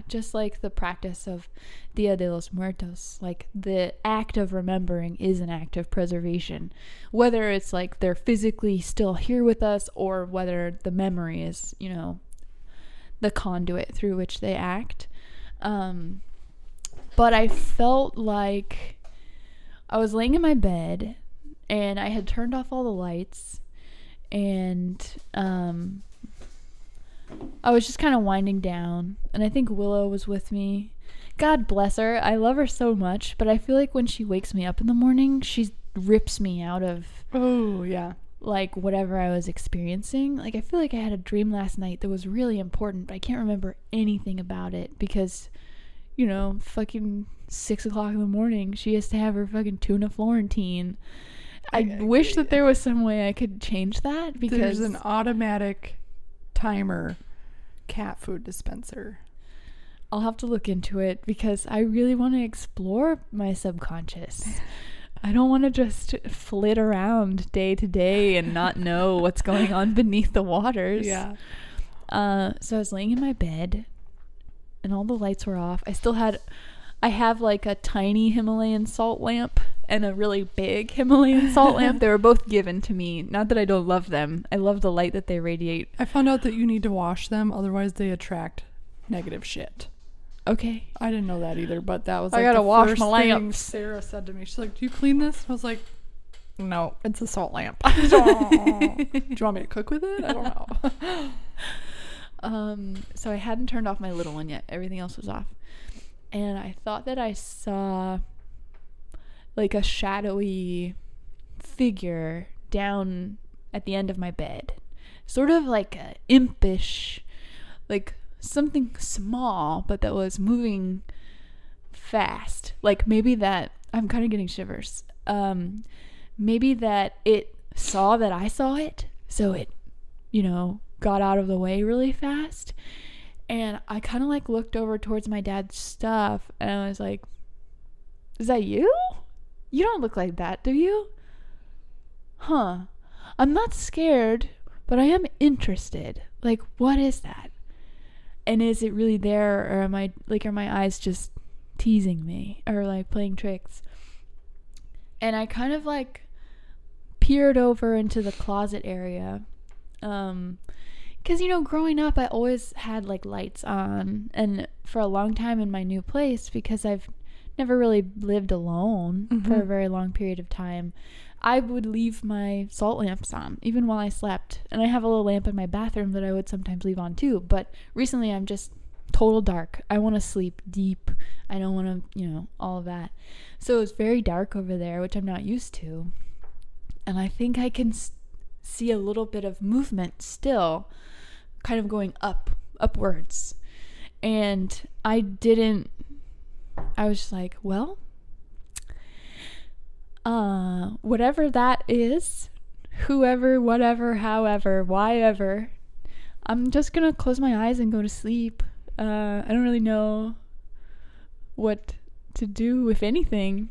just like the practice of Dia de los Muertos. Like the act of remembering is an act of preservation, whether it's like they're physically still here with us or whether the memory is, you know, the conduit through which they act. But I felt like I was laying in my bed and I had turned off all the lights, and I was just kind of winding down, and I think Willow was with me. God bless her. I love her so much, but I feel like when she wakes me up in the morning, she rips me out of like whatever I was experiencing. Like I feel like I had a dream last night that was really important, but I can't remember anything about it because, you know, fucking 6 o'clock in the morning, she has to have her fucking tuna Florentine. I wish that there was some way I could change that, because there's an automatic timer cat food dispenser. I'll have to look into it because I really want to explore my subconscious. I don't want to just flit around day to day and not know what's going on beneath the waters. Yeah. So I was laying in my bed and all the lights were off. I have like a tiny Himalayan salt lamp and a really big Himalayan salt lamp. They were both given to me. Not that I don't love them. I love the light that they radiate. I found out that you need to wash them, otherwise they attract negative shit. Okay. I didn't know that either, but that was like I gotta the wash first my thing lamps. Sarah said to me. She's like, "Do you clean this?" I was like, "No, it's a salt lamp." Do you want me to cook with it? I don't know. So I hadn't turned off my little one yet. Everything else was off. And I thought that I saw like a shadowy figure down at the end of my bed. Sort of like a impish, like something small, but that was moving fast. Like maybe that, I'm kind of getting shivers. Maybe that it saw that I saw it, so it, you know, got out of the way really fast. And I kind of like looked over towards my dad's stuff and I was like, "Is that you? You don't look like that, do you? Huh. I'm not scared, but I am interested. Like, what is that? And is it really there, or are my eyes just teasing me or like playing tricks?" And I kind of like peered over into the closet area. Because, you know, growing up, I always had, like, lights on. And for a long time in my new place, because I've never really lived alone for a very long period of time, I would leave my salt lamps on, even while I slept. And I have a little lamp in my bathroom that I would sometimes leave on, too. But recently, I'm just total dark. I want to sleep deep. I don't want to, you know, all of that. So it was very dark over there, which I'm not used to. And I think I can see a little bit of movement still, kind of going upwards. And I was just like, well, whatever that is, whoever, whatever, however, whyever, I'm just gonna close my eyes and go to sleep. I don't really know what to do, if anything.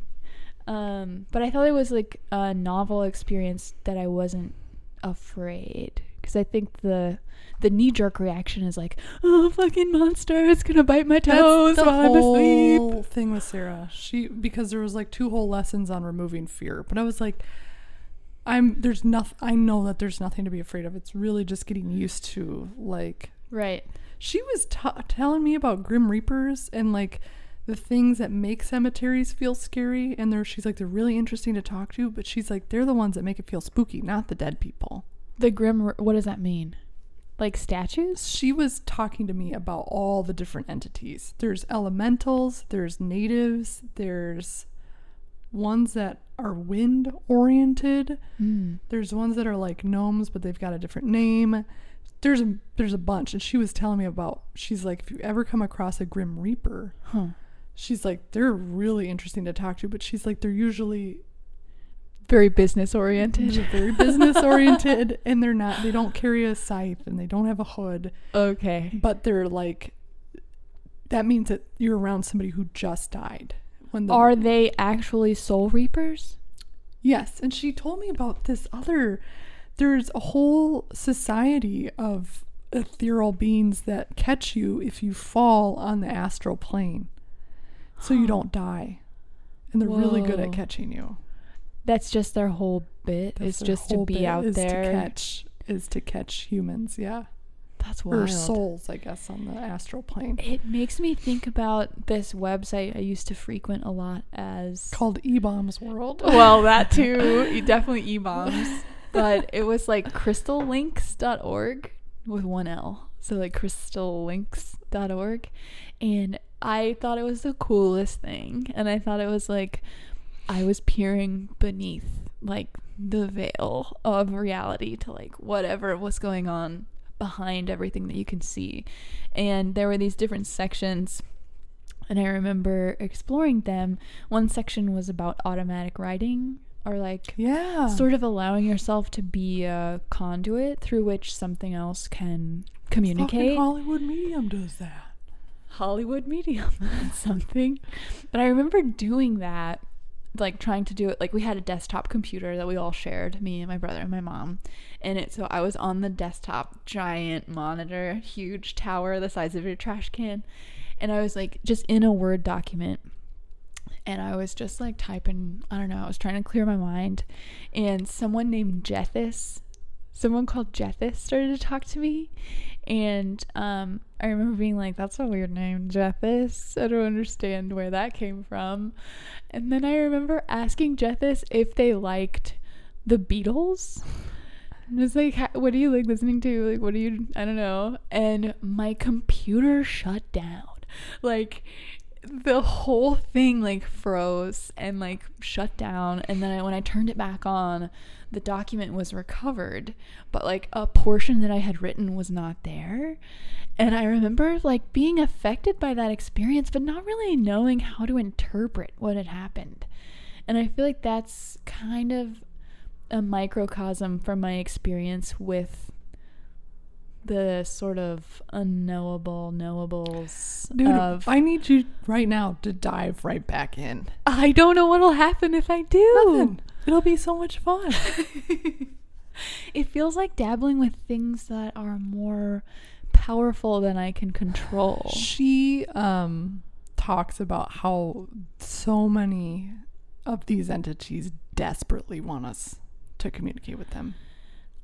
But I thought it was like a novel experience that I wasn't afraid, because I think the knee-jerk reaction is like, "Oh, fucking monster, it's gonna bite my toes while I'm asleep." Whole thing with Sarah, because there was like 2 whole lessons on removing fear, but I was like, there's nothing, I know that there's nothing to be afraid of. It's really just getting used to, like, Right. she was telling me about Grim Reapers and like the things that make cemeteries feel scary, and she's like, they're really interesting to talk to, but she's like, they're the ones that make it feel spooky, not the dead people. What does that mean? Like statues? She was talking to me about all the different entities. There's elementals, there's natives, there's ones that are wind oriented. There's ones that are like gnomes, but they've got a different name. There's a bunch, and she was telling me about, she's like, if you ever come across a Grim Reaper, she's like, they're really interesting to talk to, but she's like, they're usually very business oriented. Very business oriented, and they don't carry a scythe, and they don't have a hood. Okay. But they're like, that means that you're around somebody who just died. Are they actually soul reapers? Yes. And she told me about there's a whole society of ethereal beings that catch you if you fall on the astral plane. So you don't die. And they're really good at catching you. That's just their whole bit. It's just to be out there. Is to catch humans, yeah. That's wild. Or souls, I guess, on the astral plane. It makes me think about this website I used to frequent a lot called E-Bombs World. Well, that too. Definitely E-Bombs. But it was like crystallinks.org with one L. So like crystallinks.org. And I thought it was the coolest thing. And I thought it was like, I was peering beneath like the veil of reality to like whatever was going on behind everything that you can see. And there were these different sections, and I remember exploring them. One section was about automatic writing, or like sort of allowing yourself to be a conduit through which something else can communicate. Fucking Hollywood Medium does that. Hollywood Medium. That's something. But I remember doing that, like trying to do it. Like we had a desktop computer that we all shared, me and my brother and my mom. And so I was on the desktop, giant monitor, huge tower the size of your trash can. And I was like just in a Word document. And I was just like typing, I don't know, I was trying to clear my mind. And someone called Jethis started to talk to me. And I remember being like, that's a weird name, Jethis. I don't understand where that came from. And then I remember asking Jethis if they liked the Beatles. And I was like, what do you like listening to? Like, I don't know. And my computer shut down. Like, the whole thing like froze and like shut down. And then when I turned it back on, the document was recovered, but like a portion that I had written was not there. And I remember like being affected by that experience, but not really knowing how to interpret what had happened. And I feel like that's kind of a microcosm from my experience with the sort of knowables. Dude, I need you right now to dive right back in. I don't know what'll happen if I do. Nothing. It'll be so much fun. It feels like dabbling with things that are more powerful than I can control. She talks about how so many of these entities desperately want us to communicate with them.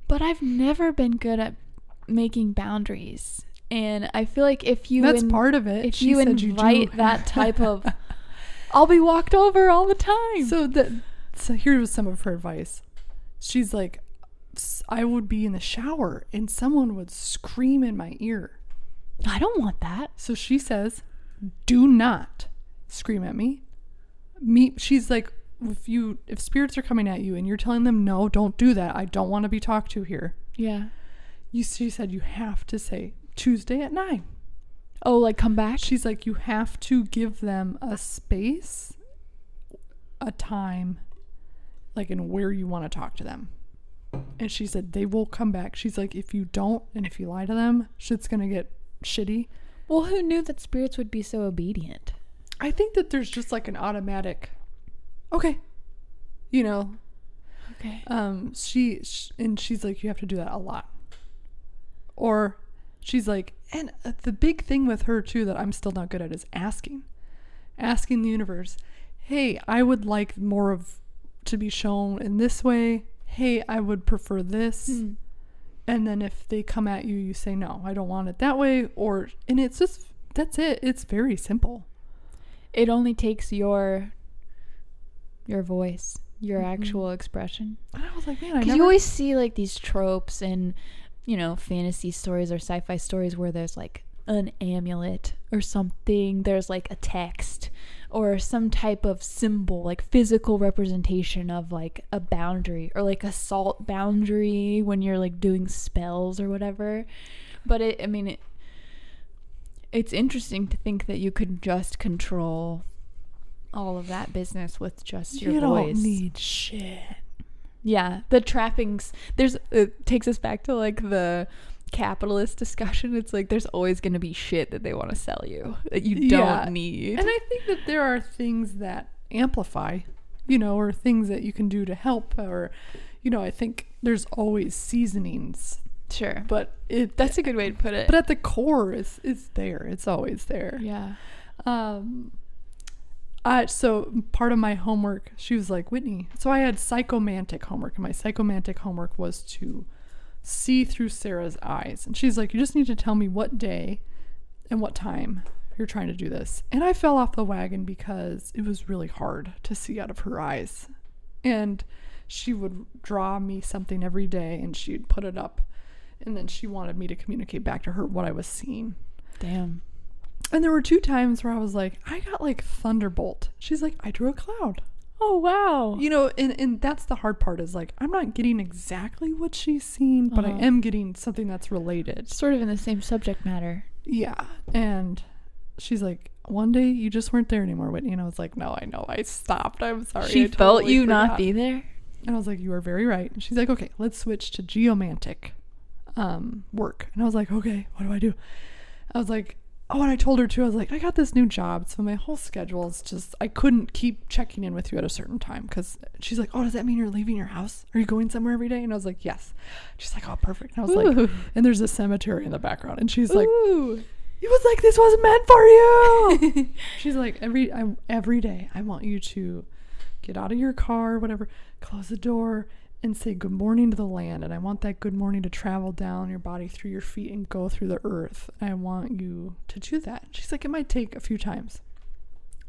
But I've never been good at making boundaries. And I feel like if you That's part of it. If you invite that type of I'll be walked over all the time. So here was some of her advice. She's like, I would be in the shower and someone would scream in my ear. I don't want that. So she says, do not scream at me. She's like, if spirits are coming at you and you're telling them, no, don't do that. I don't want to be talked to here. Yeah. She said you have to say Tuesday at 9. Oh, like come back? She's like, you have to give them a space, a time, like, and where you want to talk to them. And she said they will come back. She's like, if you don't and if you lie to them, shit's gonna get shitty. Well, who knew that spirits would be so obedient? I think that there's just like an automatic, okay, you know. Okay. She's like, you have to do that a lot. Or she's like, and the big thing with her too that I'm still not good at is asking the universe, hey, I would like more of to be shown in this way. hey, I would prefer this. And then if they come at you, you say, no, I don't want it that way. And it's just, that's it. It's very simple. It only takes your voice, your actual expression. And I was like, man, Because you always see like these tropes in, you know, fantasy stories or sci-fi stories where there's like an amulet or something. There's like a text or some type of symbol, like physical representation of like a boundary or like a salt boundary when you're like doing spells or whatever. But it's interesting to think that you could just control all of that business with just your voice. You don't need shit. Yeah, the trappings. It takes us back to like the capitalist discussion. It's like there's always going to be shit that they want to sell you that you don't need. And I think that there are things that amplify, you know, or things that you can do to help, or, you know, I think there's always seasonings. Sure. But that's a good way to put it. But at the core, it's there. It's always there. Yeah. So part of my homework, she was like, Whitney, so I had psychomantic homework, and my psychomantic homework was to see through Sarah's eyes. And she's like, you just need to tell me what day and what time you're trying to do this. And I fell off the wagon because it was really hard to see out of her eyes. And she would draw me something every day and she'd put it up. And then she wanted me to communicate back to her what I was seeing. Damn. And there were 2 times where I was like, I got like thunderbolt. She's like, I drew a cloud. Oh, wow. You know, and that's the hard part, is like, I'm not getting exactly what she's seen, but I am getting something that's related. Sort of in the same subject matter. Yeah. And she's like, one day you just weren't there anymore, Whitney. And I was like, no, I know. I stopped. I'm sorry. She felt you not be there? And I was like, you are very right. And she's like, okay, let's switch to geomantic work. And I was like, okay, what do I do? I was like, oh, and I told her too, I was like, I got this new job, so my whole schedule is just, I couldn't keep checking in with you at a certain time, because she's like, oh, does that mean you're leaving your house? Are you going somewhere every day? And I was like, yes. She's like, oh, perfect. And I was like, and there's a cemetery in the background, and she's like, it was like, this wasn't meant for you. She's like, every day I want you to get out of your car, whatever, close the door, and say good morning to the land. And I want that good morning to travel down your body through your feet and go through the earth. I want you to do that. She's like, it might take a few times.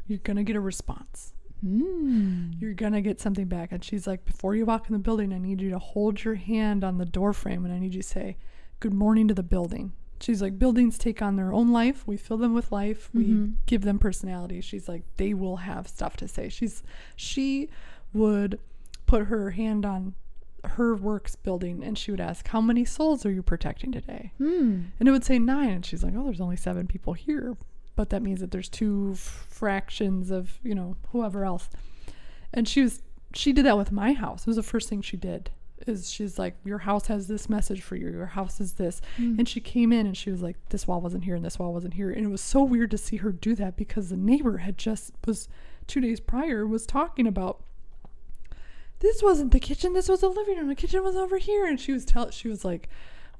You're going to get a response. You're going to get something back. And she's like, before you walk in the building, I need you to hold your hand on the door frame, and I need you to say good morning to the building. She's like, buildings take on their own life. We fill them with life. We give them personality. She's like, they will have stuff to say. She would put her hand on her works building, and she would ask, how many souls are you protecting today? And it would say 9, and she's like, oh, there's only 7 people here, but that means that there's 2 fractions of, you know, whoever else. And she did that with my house. It was the first thing she did, is she's like, your house has this message for you, your house is this. And she came in and she was like, this wall wasn't here and this wall wasn't here. And it was so weird to see her do that, because the neighbor was 2 days prior was talking about, this wasn't the kitchen, this was the living room, the kitchen was over here. And she was like,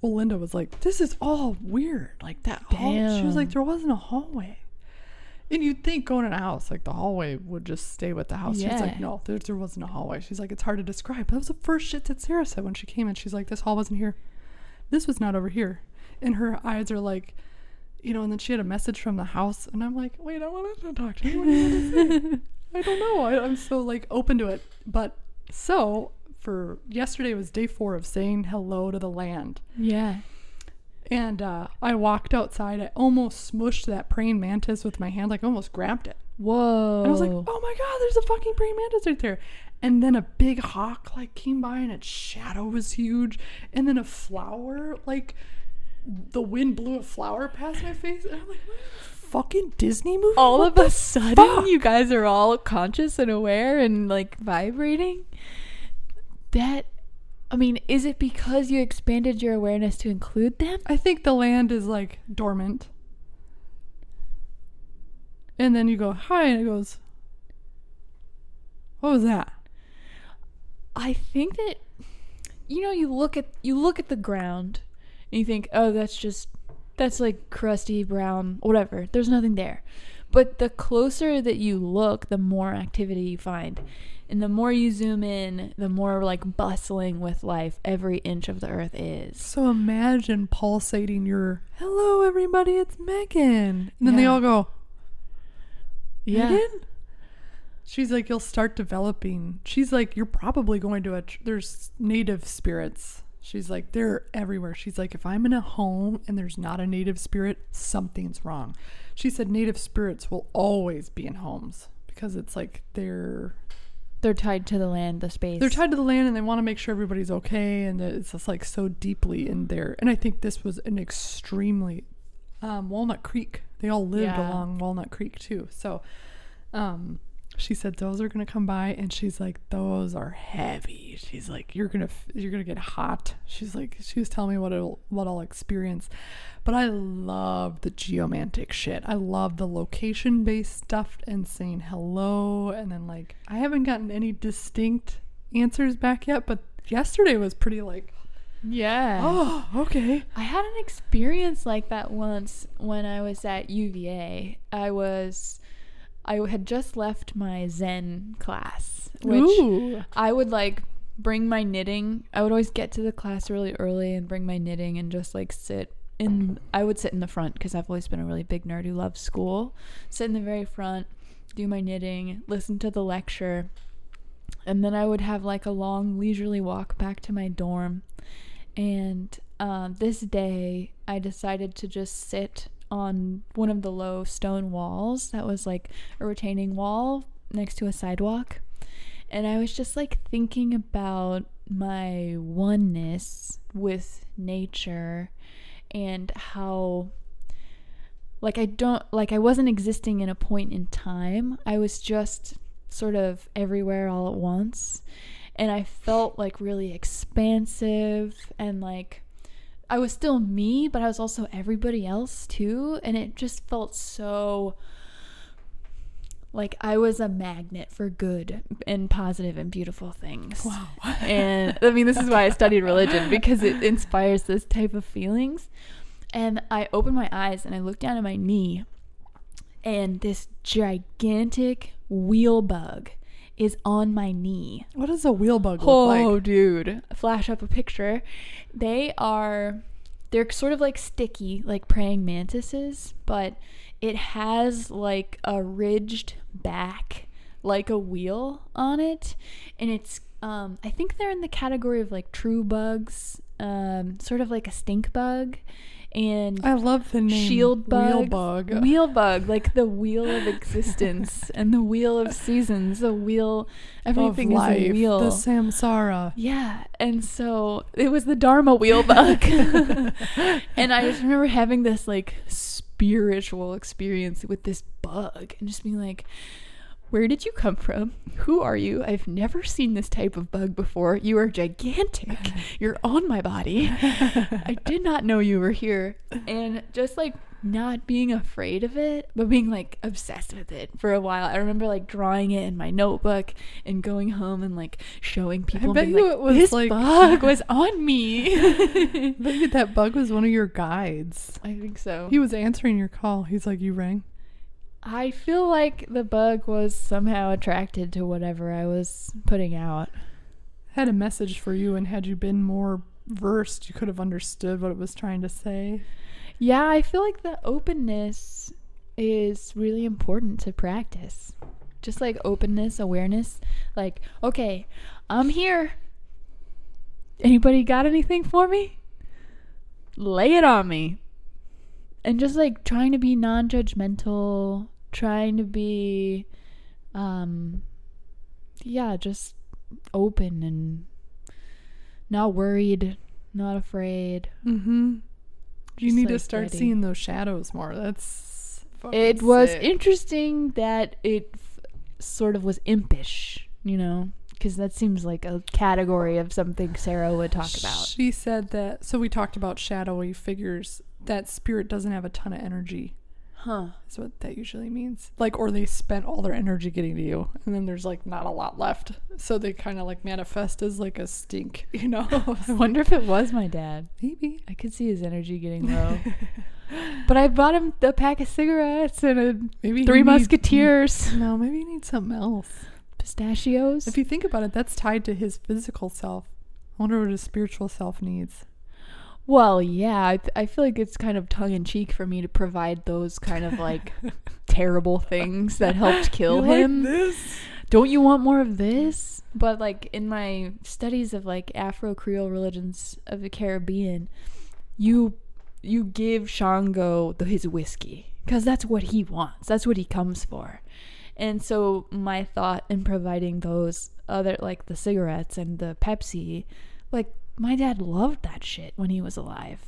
well, Linda was like, this is all weird, like that hall. She was like, there wasn't a hallway. And you'd think going in a house, like the hallway would just stay with the house. She's like, no, there wasn't a hallway. She's like, it's hard to describe. That was the first shit that Sarah said when she came in. She's like, this hall wasn't here, this was not over here. And her eyes are like, you know, and then she had a message from the house, and I'm like, wait, I wanted to talk to you. What do you want to say? I don't know. I'm so like open to it. But so for yesterday was day 4 of saying hello to the land. Yeah. And I walked outside. I almost smushed that praying mantis with my hand, like almost grabbed it. Whoa. And I was like, oh my God, there's a fucking praying mantis right there. And then a big hawk like came by, and its shadow was huge. And then a flower, like the wind blew a flower past my face. And I'm like, what is this fucking Disney movie? All of a sudden, you guys are all conscious and aware and like vibrating. Is it because you expanded your awareness to include them? I think the land is like dormant. And then you go, hi, and it goes, what was that? I think that, you look at the ground and you think, oh, that's like crusty brown, whatever. There's nothing there. But the closer that you look, the more activity you find. And the more you zoom in, the more like bustling with life every inch of the earth is. So imagine pulsating your, hello everybody, it's Megan. And then they all go, Megan? She's like, you'll start developing. She's like, you're probably going to there's native spirits. She's like, they're everywhere. She's like, if I'm in a home and there's not a native spirit, something's wrong. She said native spirits will always be in homes because it's like they're tied to the land, the space. They're tied to the land and they want to make sure everybody's okay. And it's just like so deeply in there. And I think this was an extremely, Walnut Creek. They all lived along Walnut Creek too. So, she said those are going to come by and she's like, those are heavy. She's like, you're going to get hot. She's like, she was telling me what I'll experience. But I love the geomantic shit. I love the location based stuff and saying hello. And then like, I haven't gotten any distinct answers back yet, but yesterday was pretty like, oh, okay. I had an experience like that once when I was at UVA. I had just left my Zen class, which I would like bring my knitting. I would always get to the class really early and bring my knitting and just like I would sit in the front because I've always been a really big nerd who loves school. Sit in the very front, do my knitting, listen to the lecture, and then I would have like a long leisurely walk back to my dorm. And this day I decided to just sit on one of the low stone walls that was like a retaining wall next to a sidewalk, and I was just like thinking about my oneness with nature and how like I wasn't existing in a point in time. I was just sort of everywhere all at once, and I felt like really expansive and like I was still me, but I was also everybody else too. And it just felt so like I was a magnet for good and positive and beautiful things. Wow. And I mean, this is why I studied religion, because it inspires this type of feelings. And I opened my eyes and I looked down at my knee, and this gigantic wheel bug is on my knee. What does a wheel bug look like? Oh, dude. Flash up a picture. They're sort of like sticky, like praying mantises, but it has like a ridged back, like a wheel on it. And it's, I think they're in the category of like true bugs, sort of like a stink bug. And I love the name shield bug, wheel bug, like the wheel of existence and the wheel of seasons, the wheel, everything of life, is a wheel, the samsara. Yeah. And so it was the Dharma wheel bug. And I just remember having this like spiritual experience with this bug and just being like, where did you come from? Who are you? I've never seen this type of bug before. You are gigantic. You're on my body. I did not know you were here. And just like not being afraid of it, but being like obsessed with it for a while. I remember like drawing it in my notebook and going home and like showing people. I bet and you like, it was this like bug was on me. I bet you that bug was one of your guides. I think so. He was answering your call. He's like, you rang? I feel like the bug was somehow attracted to whatever I was putting out. Had a message for you, and had you been more versed, you could have understood what it was trying to say. Yeah, I feel like the openness is really important to practice. Just like openness, awareness. Like, okay, I'm here. Anybody got anything for me? Lay it on me. And just like trying to be non-judgmental, trying to be, just open and not worried, not afraid. Mm-hmm. You need to start ready. seeing those shadows more. That's It was sick. interesting that it sort of was impish, you know, because that seems like a category of something Sarah would talk about. She said that, so we talked about shadowy figures, that spirit doesn't have a ton of energy. Huh. That's what that usually means. Like, or they spent all their energy getting to you, and then there's like not a lot left. So they kind of like manifest as like a stink, you know? I wonder if it was my dad. Maybe. I could see his energy getting low. But I bought him a pack of cigarettes and Maybe Three Musketeers. No, maybe he needs something else. Pistachios. If you think about it, that's tied to his physical self. I wonder what his spiritual self needs. Well, yeah, I feel like it's kind of tongue-in-cheek for me to provide those kind of like terrible things that helped kill him. Like this? Don't you want more of this? But like in my studies of like Afro-Creole religions of the Caribbean, you give Shango his whiskey because that's what he wants. That's what he comes for. And so my thought in providing those other, like the cigarettes and the Pepsi, like my dad loved that shit when he was alive.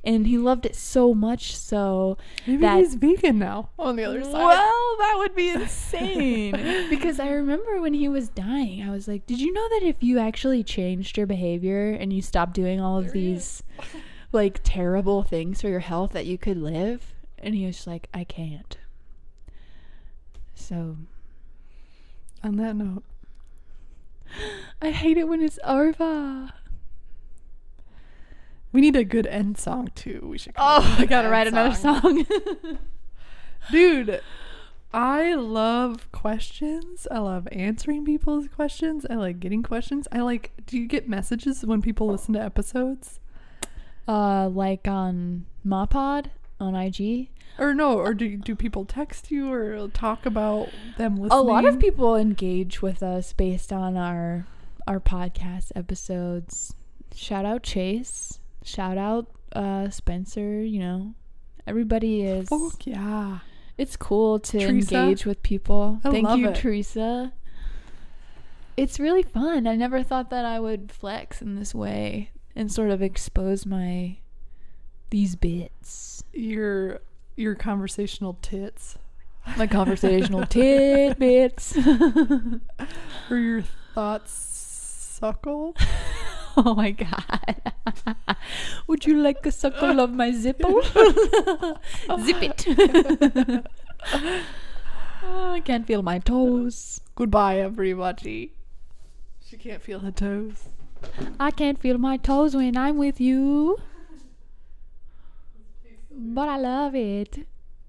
And he loved it so much so maybe that he's vegan now on the other side. Well, that would be insane. Because I remember when he was dying, I was like, did you know that if you actually changed your behavior and you stopped doing all of these like terrible things for your health that you could live? And he was like, I can't. So on that note, I hate it when it's over. we need a good end song too. We should. I gotta write another song. Dude, I love questions. I love answering people's questions. I like getting questions. Do you get messages when people listen to episodes? Like on mawpod on IG? Or do people text you or talk about them listening? A lot of people engage with us based on our podcast episodes. Shout out Chase. Shout out Spencer. You know, everybody is. Fuck yeah. It's cool to Teresa? engage with people. I Thank love you, it. Teresa. It's really fun. I never thought that I would flex in this way and sort of expose these bits. Your conversational tits. My conversational tidbits. Or your thoughts suckle. Oh my god. Would you like a suckle of my zipple? Zip it. Oh, I can't feel my toes. Goodbye, everybody. She can't feel her toes. I can't feel my toes when I'm with you. But I love it.